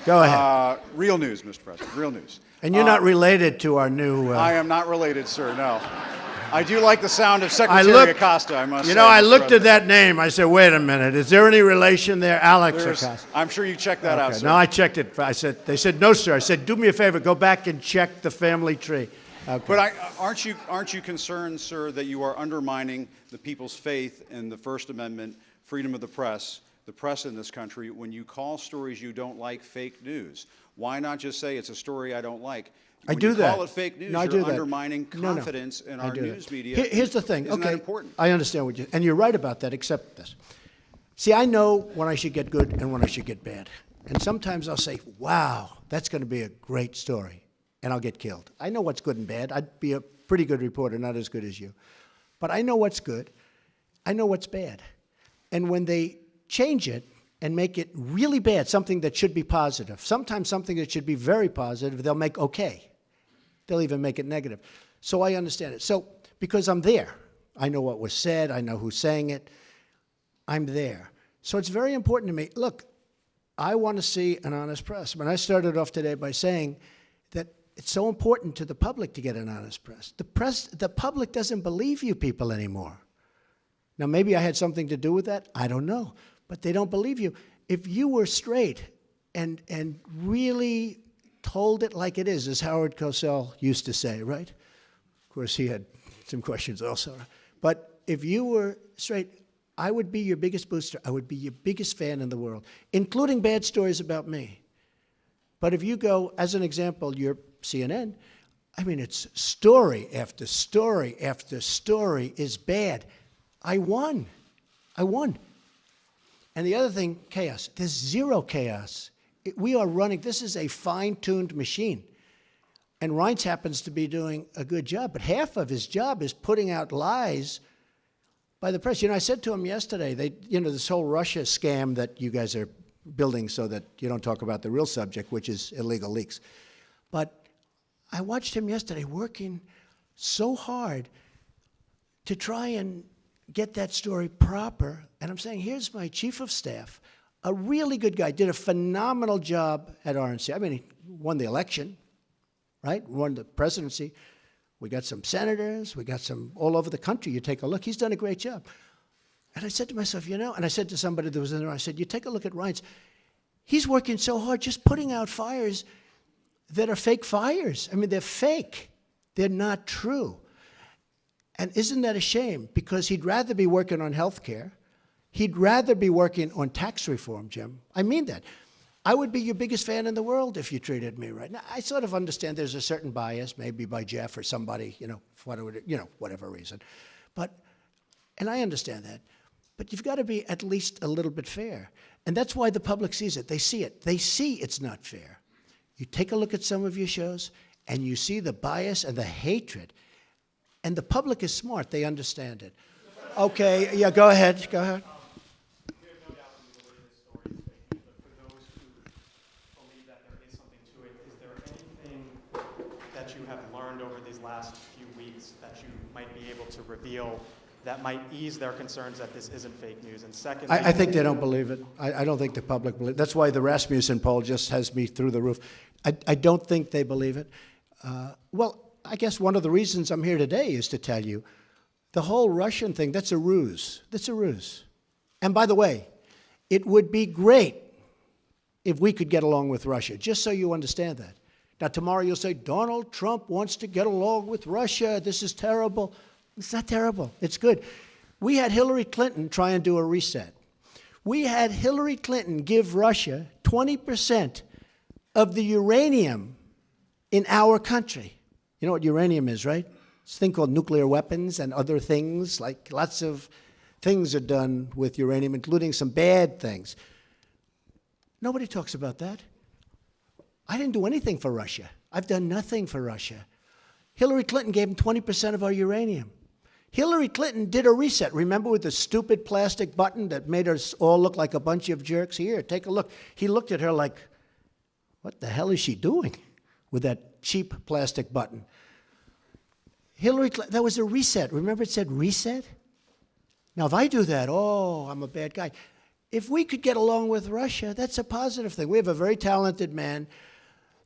Go ahead. Real news, Mr. President. Real news. And you're not related to our new... I am not related, sir. No. I do like the sound of I Secretary looked- Acosta, I must say. You know, I Mr. looked at President. that name. I said, wait a minute. Is there any relation there? Alex Acosta. I'm sure you checked that out, Okay. sir. No, I checked it. They said, no, sir. I said, do me a favor. Go back and check the family tree. Okay. But aren't you concerned, sir, that you are undermining the people's faith in the First Amendment, freedom of the press in this country, when you call stories you don't like fake news? Why not just say it's a story I don't like? When I do you that. call it fake news, No, I do you're that. undermining No, no. confidence in I our do that. news media. Here's the thing. Isn't Okay, that important? I understand what you... And you're right about that, except this. See, I know when I should get good and when I should get bad. And sometimes I'll say, wow, that's going to be a great story. And I'll get killed. I know what's good and bad. I'd be a pretty good reporter, not as good as you. But I know what's good. I know what's bad. And when they change it and make it really bad, something that should be positive, sometimes something that should be very positive, they'll make okay. They'll even make it negative. So I understand it. So because I'm there, I know what was said, I know who's saying it, I'm there. So it's very important to me. Look, I want to see an honest press. When I started off today by saying that it's so important to the public to get an honest press. The public doesn't believe you people anymore. Now, maybe I had something to do with that. I don't know. But they don't believe you. If you were straight and really told it like it is, as Howard Cosell used to say, right? Of course, he had some questions also. But if you were straight, I would be your biggest booster. I would be your biggest fan in the world, including bad stories about me. But if you go, as an example, your CNN, I mean, it's story after story after story is bad. I won. I won. And the other thing, chaos. There's zero chaos. We are running, this is a fine-tuned machine. And Reince happens to be doing a good job, but half of his job is putting out lies by the press. You know, I said to him yesterday, this whole Russia scam that you guys are building so that you don't talk about the real subject, which is illegal leaks. But I watched him yesterday working so hard to try and get that story proper. And I'm saying, here's my chief of staff, a really good guy, did a phenomenal job at RNC. I mean, he won the election, right? Won the presidency. We got some senators. We got some all over the country. You take a look. He's done a great job. And I said to myself, you know, and I said to somebody that was in there, I said, you take a look at Reince. He's working so hard just putting out fires that are fake fires. I mean, they're fake. They're not true. And isn't that a shame? Because he'd rather be working on health care. He'd rather be working on tax reform, Jim. I mean that. I would be your biggest fan in the world if you treated me right. Now, I sort of understand there's a certain bias, maybe by Jeff or somebody, for whatever reason. And I understand that. But you've got to be at least a little bit fair. And that's why the public sees it. They see it. They see it's not fair. You take a look at some of your shows, and you see the bias and the hatred. And the public is smart. They understand it. Okay, yeah, go ahead. Go ahead. We have no doubt that you believe this story is fake news, but for those who believe that there is something to it, is there anything that you have learned over these last few weeks that you might be able to reveal that might ease their concerns that this isn't fake news? And second, I think they don't believe it. I don't think the public believes it. That's why the Rasmussen poll just has me through the roof. I don't think they believe it. Well, I guess one of the reasons I'm here today is to tell you the whole Russian thing, that's a ruse. That's a ruse. And by the way, it would be great if we could get along with Russia, just so you understand that. Now, tomorrow you'll say, Donald Trump wants to get along with Russia. This is terrible. It's not terrible. It's good. We had Hillary Clinton try and do a reset. We had Hillary Clinton give Russia 20% of the uranium in our country. You know what uranium is, right? It's a thing called nuclear weapons and other things, like lots of things are done with uranium, including some bad things. Nobody talks about that. I didn't do anything for Russia. I've done nothing for Russia. Hillary Clinton gave them 20% of our uranium. Hillary Clinton did a reset. Remember with the stupid plastic button that made us all look like a bunch of jerks? Here, take a look. He looked at her like, what the hell is she doing with that cheap plastic button? Hillary Clinton, that was a reset. Remember it said reset? Now, if I do that, oh, I'm a bad guy. If we could get along with Russia, that's a positive thing. We have a very talented man,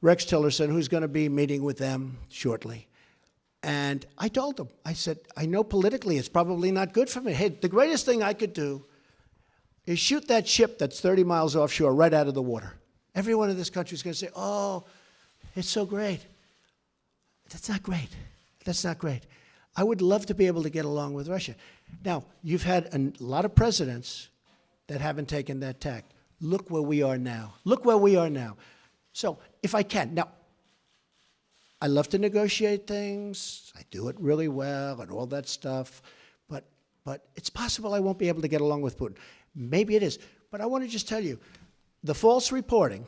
Rex Tillerson, who's going to be meeting with them shortly. And I told him, I said, I know politically it's probably not good for me. Hey, the greatest thing I could do is shoot that ship that's 30 miles offshore right out of the water. Everyone in this country is going to say, oh, it's so great. That's not great. That's not great. I would love to be able to get along with Russia. Now, you've had a lot of presidents that haven't taken that tack. Look where we are now. Look where we are now. So, if I can. Now, I love to negotiate things. I do it really well and all that stuff. But it's possible I won't be able to get along with Putin. Maybe it is. But I want to just tell you, the false reporting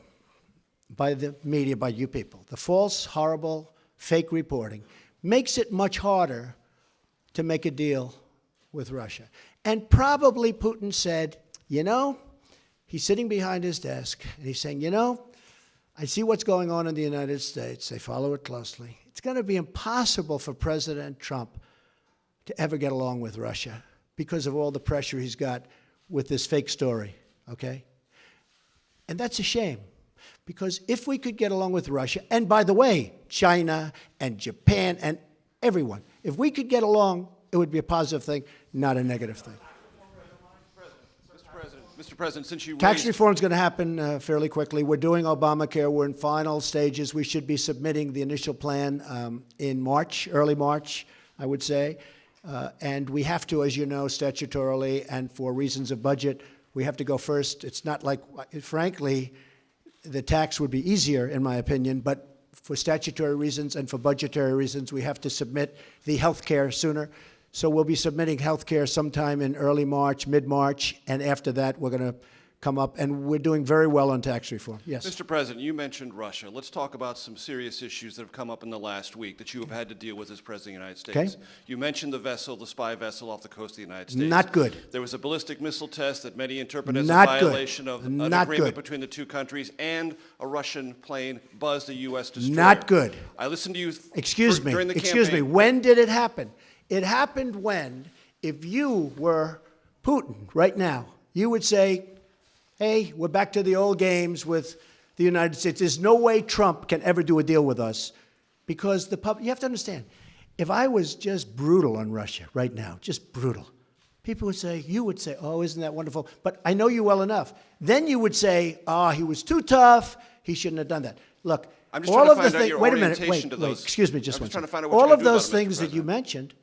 by the media, by you people, the false, horrible, fake reporting, makes it much harder to make a deal with Russia. And probably Putin said, you know, he's sitting behind his desk, and he's saying, you know, I see what's going on in the United States. They follow it closely. It's going to be impossible for President Trump to ever get along with Russia because of all the pressure he's got with this fake story, okay? And that's a shame, because if we could get along with Russia, and by the way, China and Japan and everyone, if we could get along, it would be a positive thing, not a negative thing. Mr. President, since you Tax raised... reform is going to happen fairly quickly. We're doing Obamacare. We're in final stages. We should be submitting the initial plan in March, early March, I would say. And we have to, as you know, statutorily and for reasons of budget, we have to go first. It's not like, frankly, the tax would be easier, in my opinion, but for statutory reasons and for budgetary reasons, we have to submit the health care sooner. So we'll be submitting health care sometime in early March, mid-March, and after that, we're going to come up, and we're doing very well on tax reform. Yes. Mr. President, you mentioned Russia. Let's talk about some serious issues that have come up in the last week that you have had to deal with as President of the United States. Okay. You mentioned the vessel, the spy vessel off the coast of the United States. Not good. There was a ballistic missile test that many interpret as Not a good. violation of an Not agreement good. between the two countries, and a Russian plane buzzed a U.S. destroyer. Not good. I listened to you Excuse me. during the Excuse me. campaign. When did it happen? It happened when, if you were Putin right now, you would say, hey, we're back to the old games with the United States. There's no way Trump can ever do a deal with us because the public, you have to understand, if I was just brutal on Russia right now, just brutal, people would say, you would say, oh, isn't that wonderful? But I know you well enough. Then you would say, oh, he was too tough. He shouldn't have done that. Look, I'm just all trying of to the find out things, your wait a minute, orientation wait, to wait, those. excuse me just I'm one just trying to second. find out what you're All gonna of do about those it, Mr. things that you President. mentioned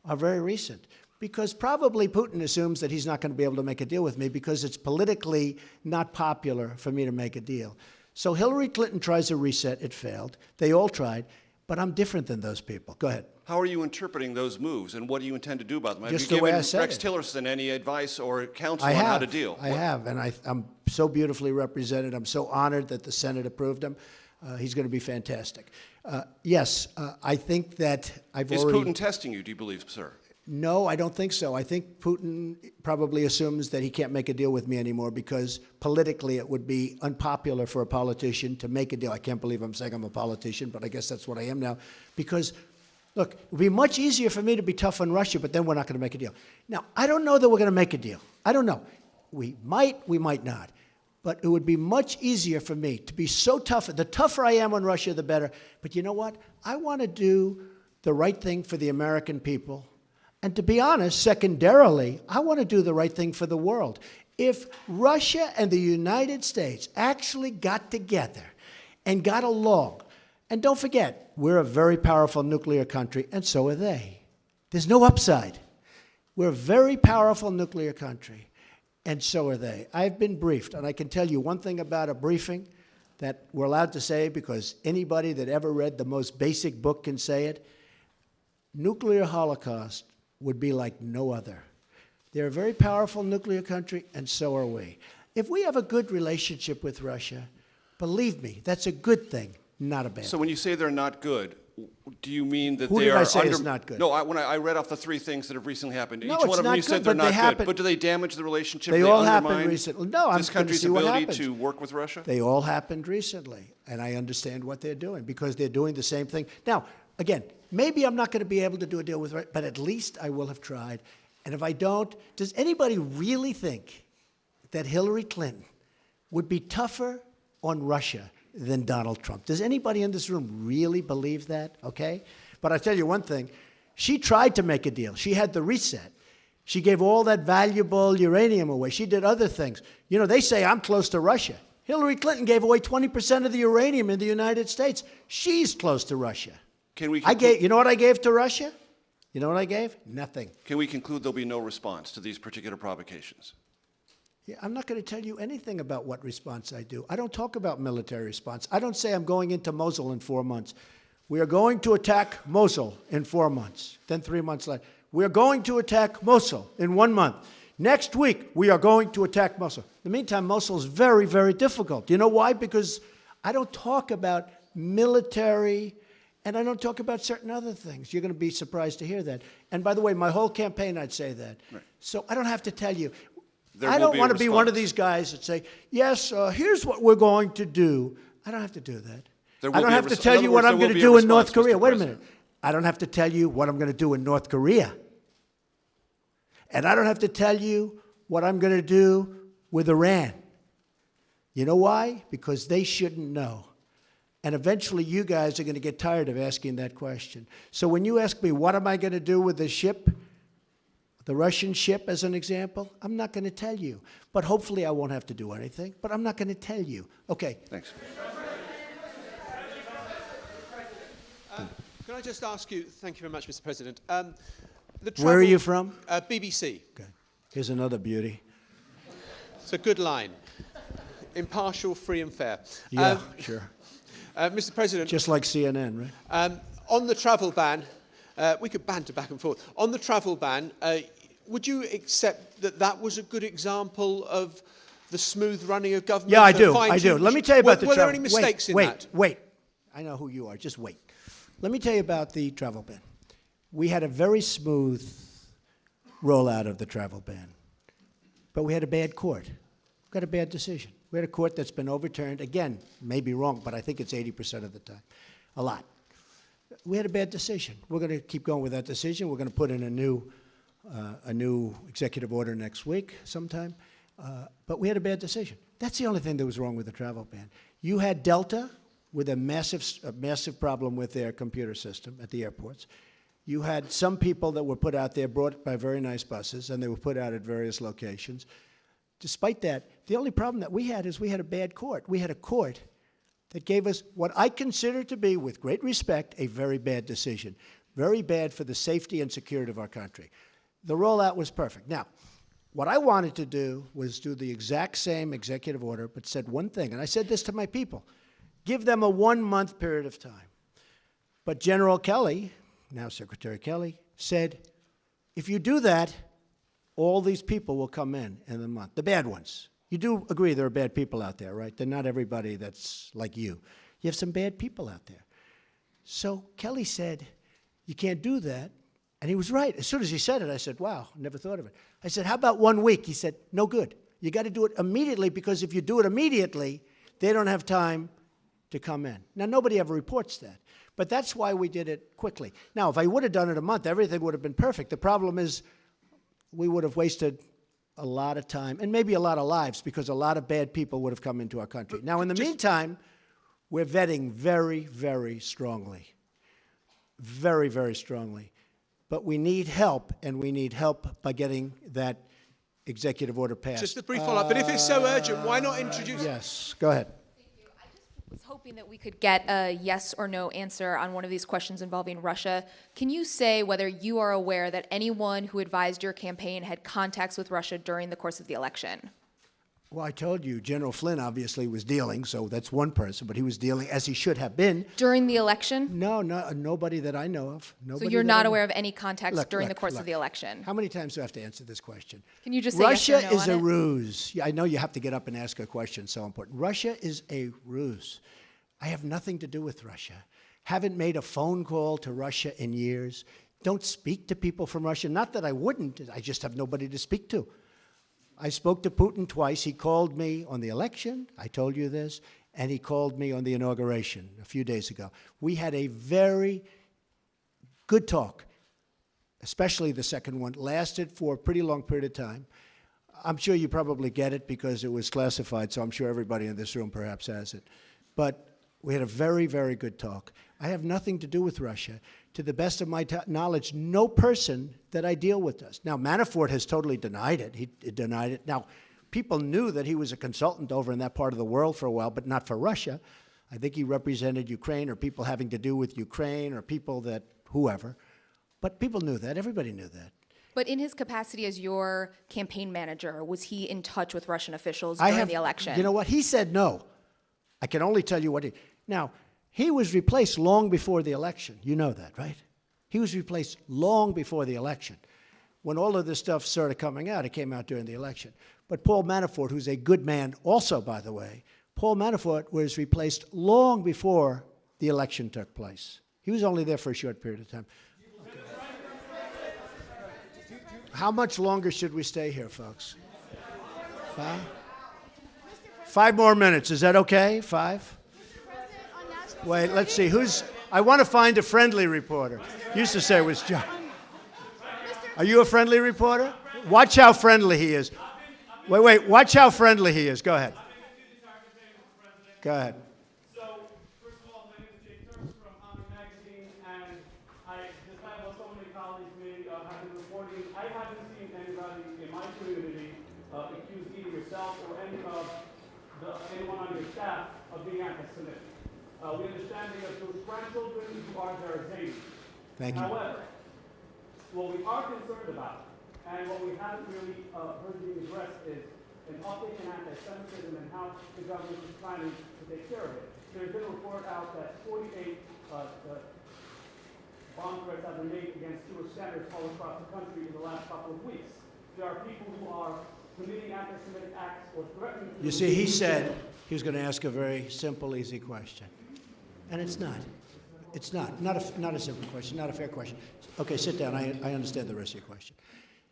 are very recent because probably Putin assumes that he's not going to be able to make a deal with me because it's politically not popular for me to make a deal. So Hillary Clinton tries a reset. It failed. They all tried. But I'm different than those people. Go ahead. How are you interpreting those moves, and what do you intend to do about them? Just have you the way given I said Rex it. Tillerson any advice or counsel I on have. how to deal? I have, and I'm so beautifully represented. I'm so honored that the Senate approved him. He's going to be fantastic. Yes, I think that I've Is already... Putin testing you, do you believe, sir? No, I don't think so. I think Putin probably assumes that he can't make a deal with me anymore because politically it would be unpopular for a politician to make a deal. I can't believe I'm saying I'm a politician, but I guess that's what I am now. Because, look, it would be much easier for me to be tough on Russia, but then we're not going to make a deal. Now, I don't know that we're going to make a deal. I don't know. We might not. But it would be much easier for me to be so tough. The tougher I am on Russia, the better. But you know what? I want to do the right thing for the American people. And to be honest, secondarily, I want to do the right thing for the world. If Russia and the United States actually got together and got along, and don't forget, we're a very powerful nuclear country, and so are they. There's no upside. We're a very powerful nuclear country, and so are they. I've been briefed, and I can tell you one thing about a briefing that we're allowed to say because anybody that ever read the most basic book can say it. Nuclear holocaust would be like no other. They're a very powerful nuclear country, and so are we. If we have a good relationship with Russia, believe me, that's a good thing, not a bad So thing. when you say they're not good, do you mean that Who they did are I say under... is not good? No, when I read off the three things that have recently happened. No, Each it's one of them not you said good, they're but they not happen- good. But do they damage the relationship? They Do all undermine happened recently. No, I'm this going to country's see what ability happens. to work with Russia? They all happened recently, and I understand what they're doing because they're doing the same thing. Now, again, maybe I'm not going to be able to do a deal with Russia, but at least I will have tried. And if I don't, does anybody really think that Hillary Clinton would be tougher on Russia than Donald Trump? Does anybody in this room really believe that? Okay? But I tell you one thing, she tried to make a deal. She had the reset. She gave all that valuable uranium away. She did other things. You know, they say I'm close to Russia. Hillary Clinton gave away 20% of the uranium in the United States. She's close to Russia. Can we You know what I gave to Russia? You know what I gave? Nothing. Can we conclude there'll be no response to these particular provocations? Yeah, I'm not going to tell you anything about what response I do. I don't talk about military response. I don't say I'm going into Mosul in 4 months. We are going to attack Mosul in 4 months. Then 3 months later. We are going to attack Mosul in 1 month. Next week, we are going to attack Mosul. In the meantime, Mosul is very, very difficult. You know why? Because I don't talk about military, and I don't talk about certain other things. You're going to be surprised to hear that. And by the way, my whole campaign, I'd say that. Right. So I don't have to tell you. There I will don't be a want to be one of response. these guys that say, yes, here's what we're going to do. I don't have to do that. There I will don't be a have to res- tell in you other what words, I'm there going will to be a do in North response, Korea. Mr. Wait a President. minute. I don't have to tell you what I'm going to do in North Korea. And I don't have to tell you what I'm going to do with Iran. You know why? Because they shouldn't know. And eventually you guys are going to get tired of asking that question. So when you ask me, what am I going to do with the ship, the Russian ship as an example, I'm not going to tell you. But hopefully I won't have to do anything. But I'm not going to tell you. Okay. Thanks. Can I just ask you, thank you very much, Mr. President. Where are you from? BBC. Okay. Here's another beauty. It's a good line. Impartial, free and fair. Yeah, sure. Mr. President, Just like CNN, right? on the travel ban, we could banter back and forth. On the travel ban, would you accept that that was a good example of the smooth running of government? Yeah, I do. I do. Let me tell you about the travel. Were there travel. any mistakes in wait, that? Wait. I know who you are. Just wait. Let me tell you about the travel ban. We had a very smooth rollout of the travel ban, but we had a bad court. We got a bad decision. We had a court that's been overturned. Again, maybe wrong, but I think it's 80% of the time. A lot. We had a bad decision. We're going to keep going with that decision. We're going to put in a new executive order next week sometime. But we had a bad decision. That's the only thing that was wrong with the travel ban. You had Delta with a massive problem with their computer system at the airports. You had some people that were put out there, brought by very nice buses, and they were put out at various locations. Despite that, the only problem that we had is we had a bad court. We had a court that gave us what I consider to be, with great respect, a very bad decision. Very bad for the safety and security of our country. The rollout was perfect. Now, what I wanted to do was do the exact same executive order, but said one thing, and I said this to my people: give them a 1-month period of time. But General Kelly, now Secretary Kelly, said, if you do that, all these people will come in the month, the bad ones. You do agree there are bad people out there, right? They're not everybody that's like you. You have some bad people out there. So Kelly said, you can't do that. And he was right. As soon as he said it, I said, wow, never thought of it. I said, how about 1 week? He said, no good. You got to do it immediately, because if you do it immediately, they don't have time to come in. Now, nobody ever reports that. But that's why we did it quickly. Now, if I would have done it a month, everything would have been perfect. The problem is we would have wasted a lot of time and maybe a lot of lives, because a lot of bad people would have come into our country. Now, in the meantime, we're vetting very, very strongly. Very, very strongly. But we need help, and we need help by getting that executive order passed. Just a brief follow-up. But if it's so urgent, why not introduce... Yes, go ahead. Was hoping that we could get a yes or no answer on one of these questions involving Russia. Can you say whether you are aware that anyone who advised your campaign had contacts with Russia during the course of the election? Well, I told you, General Flynn obviously was dealing, so that's one person, but he was dealing as he should have been. During the election? No, nobody that I know of. So you're not aware of any contacts during the course of the election? How many times do I have to answer this question? Can you just say Russia yes or no is on a it? ruse. Yeah, I know you have to get up and ask a question, so important. Russia is a ruse. I have nothing to do with Russia. Haven't made a phone call to Russia in years. Don't speak to people from Russia. Not that I wouldn't, I just have nobody to speak to. I spoke to Putin twice. He called me on the election, I told you this, and he called me on the inauguration a few days ago. We had a very good talk, especially the second one. Lasted for a pretty long period of time. I'm sure you probably get it because it was classified, so I'm sure everybody in this room perhaps has it. But we had a very, very good talk. I have nothing to do with Russia. To the best of my knowledge, no person that I deal with does. Now, Manafort has totally denied it. He denied it. Now, people knew that he was a consultant over in that part of the world for a while, but not for Russia. I think he represented Ukraine, or people having to do with Ukraine, or people that, whoever. But people knew that. Everybody knew that. But in his capacity as your campaign manager, was he in touch with Russian officials during the election? You know what? He said no. I can only tell you what he... Now, he was replaced long before the election. You know that, right? He was replaced long before the election. When all of this stuff started coming out, it came out during the election. But Paul Manafort, who's a good man also, by the way, Paul Manafort was replaced long before the election took place. He was only there for a short period of time. Okay. How much longer should we stay here, folks? 5 more minutes. Is that okay? 5? Wait, let's see. I want to find a friendly reporter. Used to say it was John. Are you a friendly reporter? Watch how friendly he is. Wait. Watch how friendly he is. Go ahead. Go ahead. So, first of all, my name is Jake Turks from Honor Magazine, and despite what so many colleagues may have been reporting, I haven't seen anybody in my community accuse either yourself or anyone on your staff of being anti-Semitic. We understand that you have 2 grandchildren who are Zaydi. Thank you. However, What we are concerned about, and what we haven't really heard being addressed, is an update in anti-Semitism and how the government is planning to take care of it. There's been a report out that 48 bomb threats have been made against Jewish centers all across the country in the last couple of weeks. There are people who are committing anti-Semitic acts or threatening to. You see, he said he was going to ask a very simple, easy question. And it's not. It's not. Not a simple question, not a fair question. Okay, sit down. I understand the rest of your question.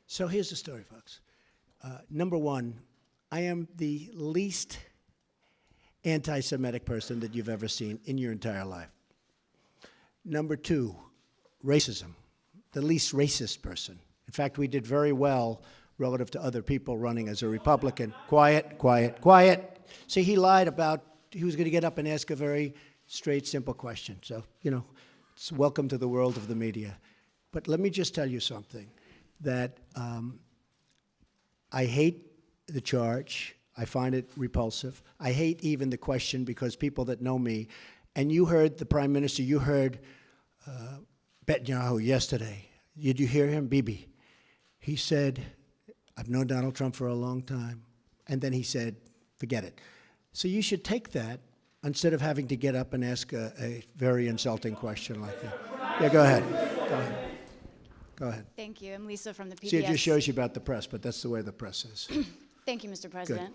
So here's the story, folks. Number one, I am the least anti-Semitic person that you've ever seen in your entire life. Number two, racism, the least racist person. In fact, we did very well relative to other people running as a Republican. Quiet, quiet, quiet. See, he lied about, he was going to get up and ask a very straight, simple question. So, you know, it's welcome to the world of the media. But let me just tell you something, that I hate the charge. I find it repulsive. I hate even the question, because people that know me, and you heard the Prime Minister, you heard Netanyahu yesterday. Did you hear him? Bibi. He said, I've known Donald Trump for a long time. And then he said, forget it. So you should take that instead of having to get up and ask a very insulting question like that. Yeah, go ahead. Go ahead. Go ahead. Thank you. I'm Lisa from the PBS. See, it just shows you about the press, but that's the way the press is. Thank you, Mr. President.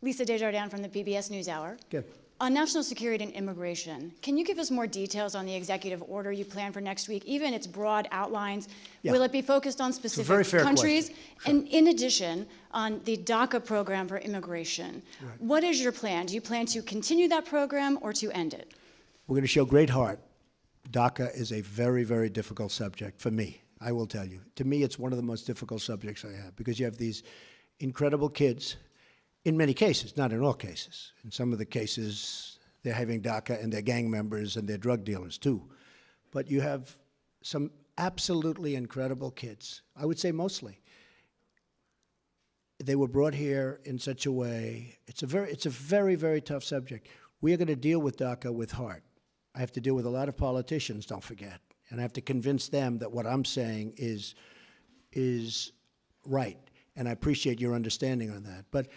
Lisa Desjardins from the PBS NewsHour. Good. On national security and immigration, can you give us more details on the executive order you plan for next week, even its broad outlines? Yeah. Will it be focused on specific very fair countries? question. And in addition, on the DACA program for immigration, Right. what is your plan? Do you plan to continue that program or to end it? We're going to show great heart. DACA is a very, very difficult subject for me, I will tell you. To me, it's one of the most difficult subjects I have, because you have these incredible kids, in many cases, not in all cases. In some of the cases, they're having DACA and they're gang members and they're drug dealers too. But you have some absolutely incredible kids, I would say mostly. They were brought here in such a way, it's a very, very tough subject. We are going to deal with DACA with heart. I have to deal with a lot of politicians, don't forget. And I have to convince them that what I'm saying is right. And I appreciate your understanding on that. But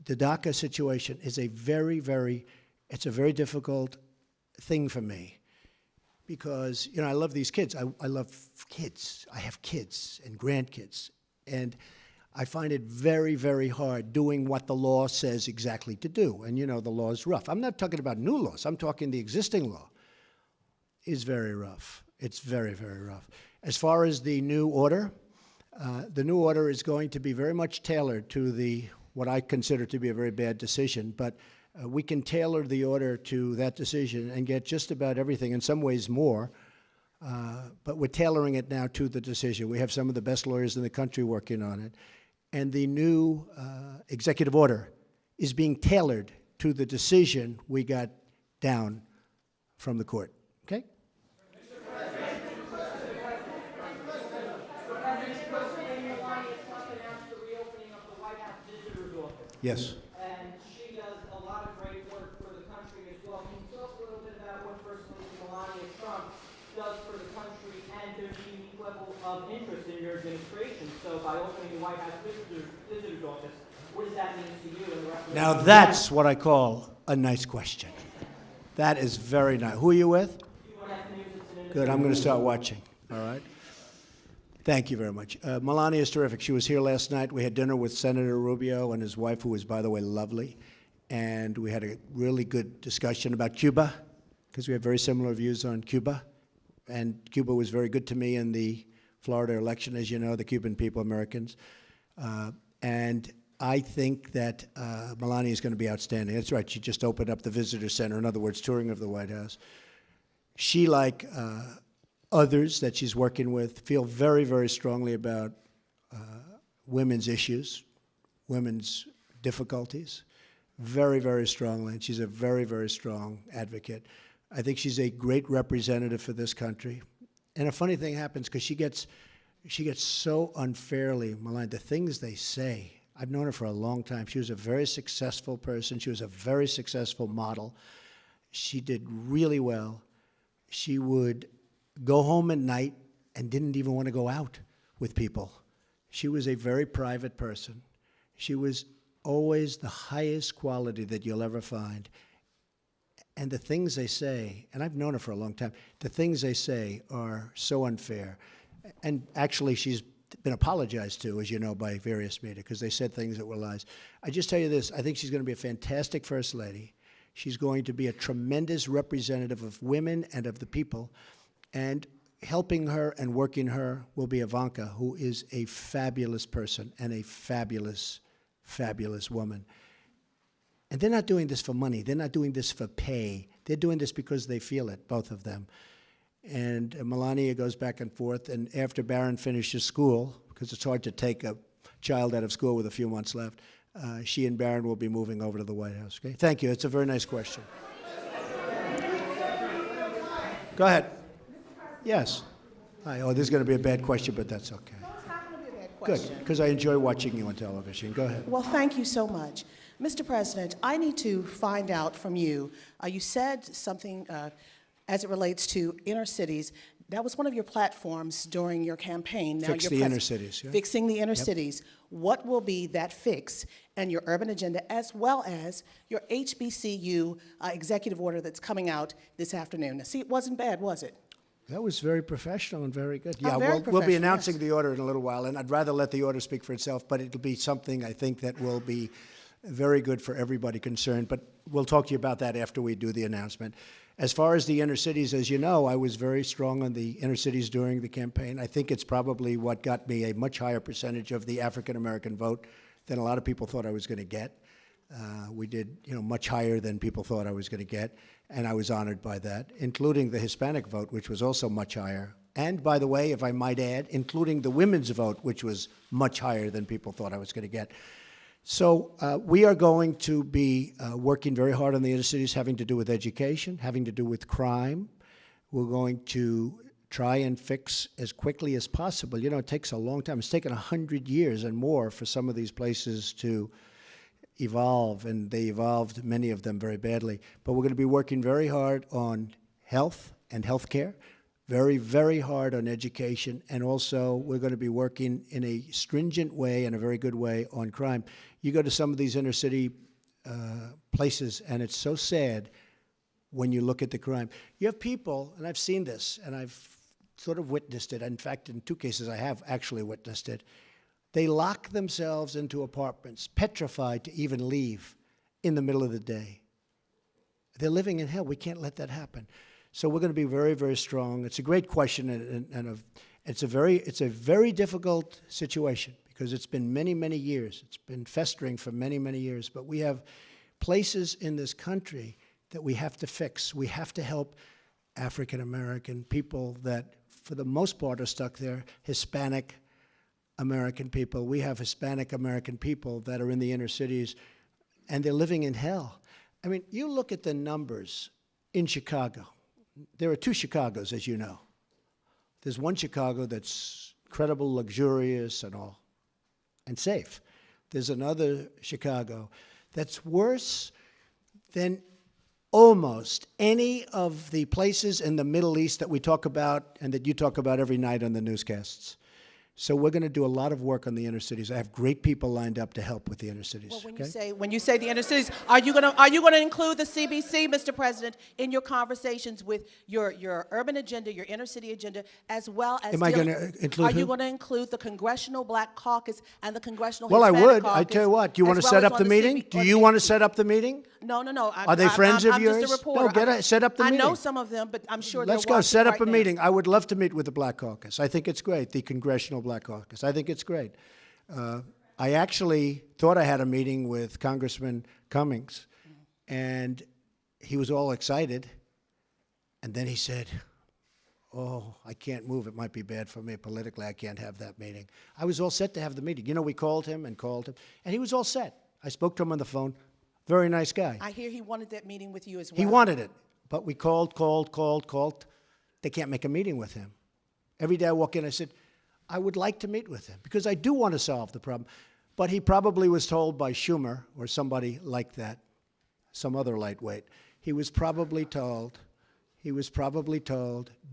the DACA situation is a very, it's a very difficult thing for me, because, you know, I love these kids. I love kids. I have kids and grandkids. And I find it very, very hard doing what the law says exactly to do. And, you know, the law is rough. I'm not talking about new laws. I'm talking the existing law is very rough. It's very, very rough. As far as the new order is going to be very much tailored to what I consider to be a very bad decision, but we can tailor the order to that decision and get just about everything, in some ways more, but we're tailoring it now to the decision. We have some of the best lawyers in the country working on it, and the new executive order is being tailored to the decision we got down from the court, okay? Yes. And she does a lot of great work for the country as well. Can you tell us a little bit about what First Lady Melania Trump does for the country, and there's a unique level of interest in your administration? So by opening the White House visitor's office, what does that mean to you and the rest of the Now that's what I call a nice question. That is very nice. Who are you with? Good, I'm going to start watching, all right? Thank you very much. Melania is terrific. She was here last night. We had dinner with Senator Rubio and his wife, who was, by the way, lovely. And we had a really good discussion about Cuba, because we have very similar views on Cuba. And Cuba was very good to me in the Florida election, as you know, the Cuban people, Americans. And I think that Melania is going to be outstanding. That's right. She just opened up the visitor center, in other words, touring of the White House. She, like others that she's working with, feel very, very strongly about women's issues, women's difficulties, very, very strongly. And she's a very, very strong advocate. I think she's a great representative for this country. And a funny thing happens, because she gets so unfairly maligned. The things they say, I've known her for a long time. She was a very successful person. She was a very successful model. She did really well. She would go home at night and didn't even want to go out with people. She was a very private person. She was always the highest quality that you'll ever find. And the things they say, and I've known her for a long time, the things they say are so unfair. And actually, she's been apologized to, as you know, by various media, because they said things that were lies. I just tell you this, I think she's going to be a fantastic First Lady. She's going to be a tremendous representative of women and of the people. And helping her and working her will be Ivanka, who is a fabulous person and a fabulous, fabulous woman. And they're not doing this for money. They're not doing this for pay. They're doing this because they feel it, both of them. And Melania goes back and forth. And after Barron finishes school, because it's hard to take a child out of school with a few months left, she and Barron will be moving over to the White House. Okay? Thank you. It's a very nice question. Go ahead. Yes. Hi. Oh, this is going to be a bad question, but that's okay. No, it's not going to be a bad Good, question. because I enjoy watching you on television. Go ahead. Well, thank you so much. Mr. President, I need to find out from you, you said something as it relates to inner cities. That was one of your platforms during your campaign. Now Fix you're the inner cities, yeah. Fixing the inner cities. What will be that fix in your urban agenda, as well as your HBCU executive order that's coming out this afternoon? Now, see, it wasn't bad, was it? That was very professional and very good. Oh, Yeah, very we'll be professional, announcing yes. the order in a little while, and I'd rather let the order speak for itself, but it'll be something I think that will be very good for everybody concerned. But we'll talk to you about that after we do the announcement. As far as the inner cities, as you know, I was very strong on the inner cities during the campaign. I think it's probably what got me a much higher percentage of the African-American vote than a lot of people thought I was going to get. We did, much higher than people thought I was going to get, and I was honored by that, including the Hispanic vote, which was also much higher. And by the way, if I might add, including the women's vote, which was much higher than people thought I was going to get. So we are going to be working very hard on the inner cities, having to do with education, having to do with crime. We're going to try and fix as quickly as possible. It takes a long time. It's taken 100 years and more for some of these places to evolve, and they evolved, many of them, very badly. But we're going to be working very hard on health and health care, very, very hard on education, and also we're going to be working in a stringent way and a very good way on crime. You go to some of these inner city places, and it's so sad when you look at the crime. You have people, and I've seen this, and I've sort of witnessed it. In fact, in 2 cases, I have actually witnessed it. They lock themselves into apartments, petrified to even leave in the middle of the day. They're living in hell. We can't let that happen. So we're going to be very, very strong. It's a great question, and it's a very difficult situation because it's been many, many years. It's been festering for many, many years. But we have places in this country that we have to fix. We have to help African American people that, for the most part, are stuck there. Hispanic American people. We have Hispanic American people that are in the inner cities, and they're living in hell. I mean, you look at the numbers in Chicago. There are 2 Chicagos, as you know. There's one Chicago that's incredible, luxurious, and all, and safe. There's another Chicago that's worse than almost any of the places in the Middle East that we talk about and that you talk about every night on the newscasts. So we're going to do a lot of work on the inner cities. I have great people lined up to help with the inner cities. Well, okay? when you say the inner cities, are you going to include the CBC, Mr. President, in your conversations with your urban agenda, your inner city agenda, as well as? Am I going to include Are you who? going to include the Congressional Black Caucus and the Congressional Well, I Hispanic would. Caucus? I tell you what. Do you want to as set well up as the on meeting? Do on you the want to HBCU? set up the meeting? No. Are they friends of I'm yours? just a reporter. No, set up the I meeting. know some of them, but I'm sure Let's they're go. watching Set up right a now. meeting. I would love to meet with the Black Caucus. I think it's great, the Congressional Black Caucus. I think it's great. I actually thought I had a meeting with Congressman Cummings, and he was all excited. And then he said, oh, I can't move. It might be bad for me politically. I can't have that meeting. I was all set to have the meeting. We called him, and he was all set. I spoke to him on the phone. Very nice guy. I hear he wanted that meeting with you as well. He wanted it, but we called. They can't make a meeting with him. Every day I walk in, I said, I would like to meet with him because I do want to solve the problem. But he probably was told by Schumer or somebody like that, some other lightweight. He was probably told,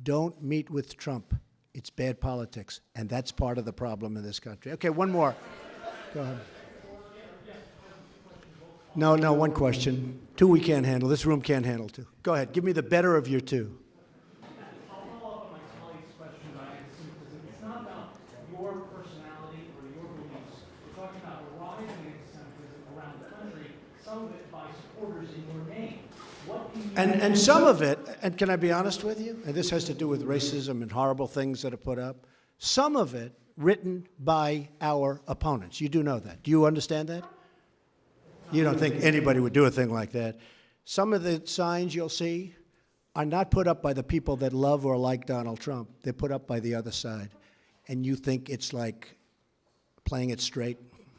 don't meet with Trump. It's bad politics, and that's part of the problem in this country. Okay, one more. Go ahead. No, one question. Two we can't handle. This room can't handle two. Go ahead. Give me the better of your two. I'll follow up on my colleague's question about anti-Semitism. It's not about your personality or your beliefs. We're talking about a rise in anti-Semitism around the country, some of it by supporters in your name. What can you And some of it, and can I be honest with you? And this has to do with racism and horrible things that are put up. Some of it written by our opponents. You do know that. Do you understand that? You don't think anybody would do a thing like that. Some of the signs you'll see are not put up by the people that love or like Donald Trump. They're put up by the other side. And you think it's like playing it straight?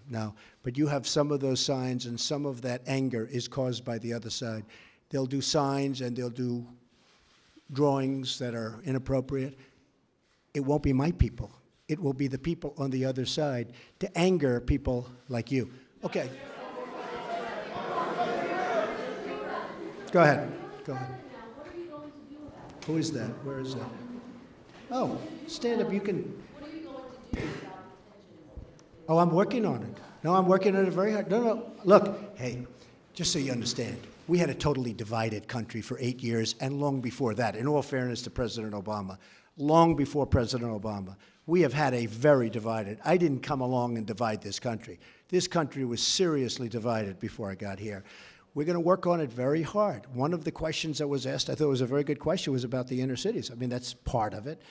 No. But you have some of those signs, and some of that anger is caused by the other side. They'll do signs and they'll do drawings that are inappropriate. It won't be my people. It will be the people on the other side to anger people like you. Okay. Go ahead. Go ahead. Who is that? Where is that? Oh, stand up. You can. Oh, I'm working on it. No, I'm working on it very hard. No. Look, hey, just so you understand, we had a totally divided country for 8 years, and long before that, in all fairness to President Obama, long before President Obama, we have had a very divided. I didn't come along and divide this country. This country was seriously divided before I got here. We're going to work on it very hard. One of the questions that was asked, I thought it was a very good question, was about the inner cities. I mean, that's part of it.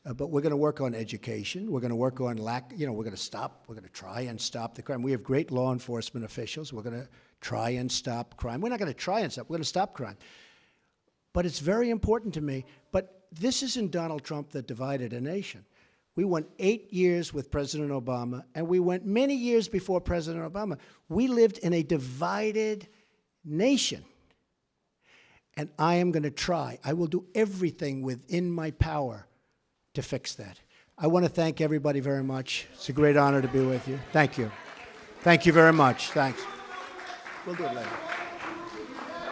But we're going to work on education. We're going to work on we're going to try and stop the crime. We have great law enforcement officials. We're going to try and stop crime. We're not going to try and stop, we're going to stop crime. But it's very important to me. But this isn't Donald Trump that divided a nation. We went 8 years with President Obama, and we went many years before President Obama. We lived in a divided nation. And I am going to try. I will do everything within my power to fix that. I want to thank everybody very much. It's a great honor to be with you. Thank you. Thank you very much. Thanks. We'll do it later.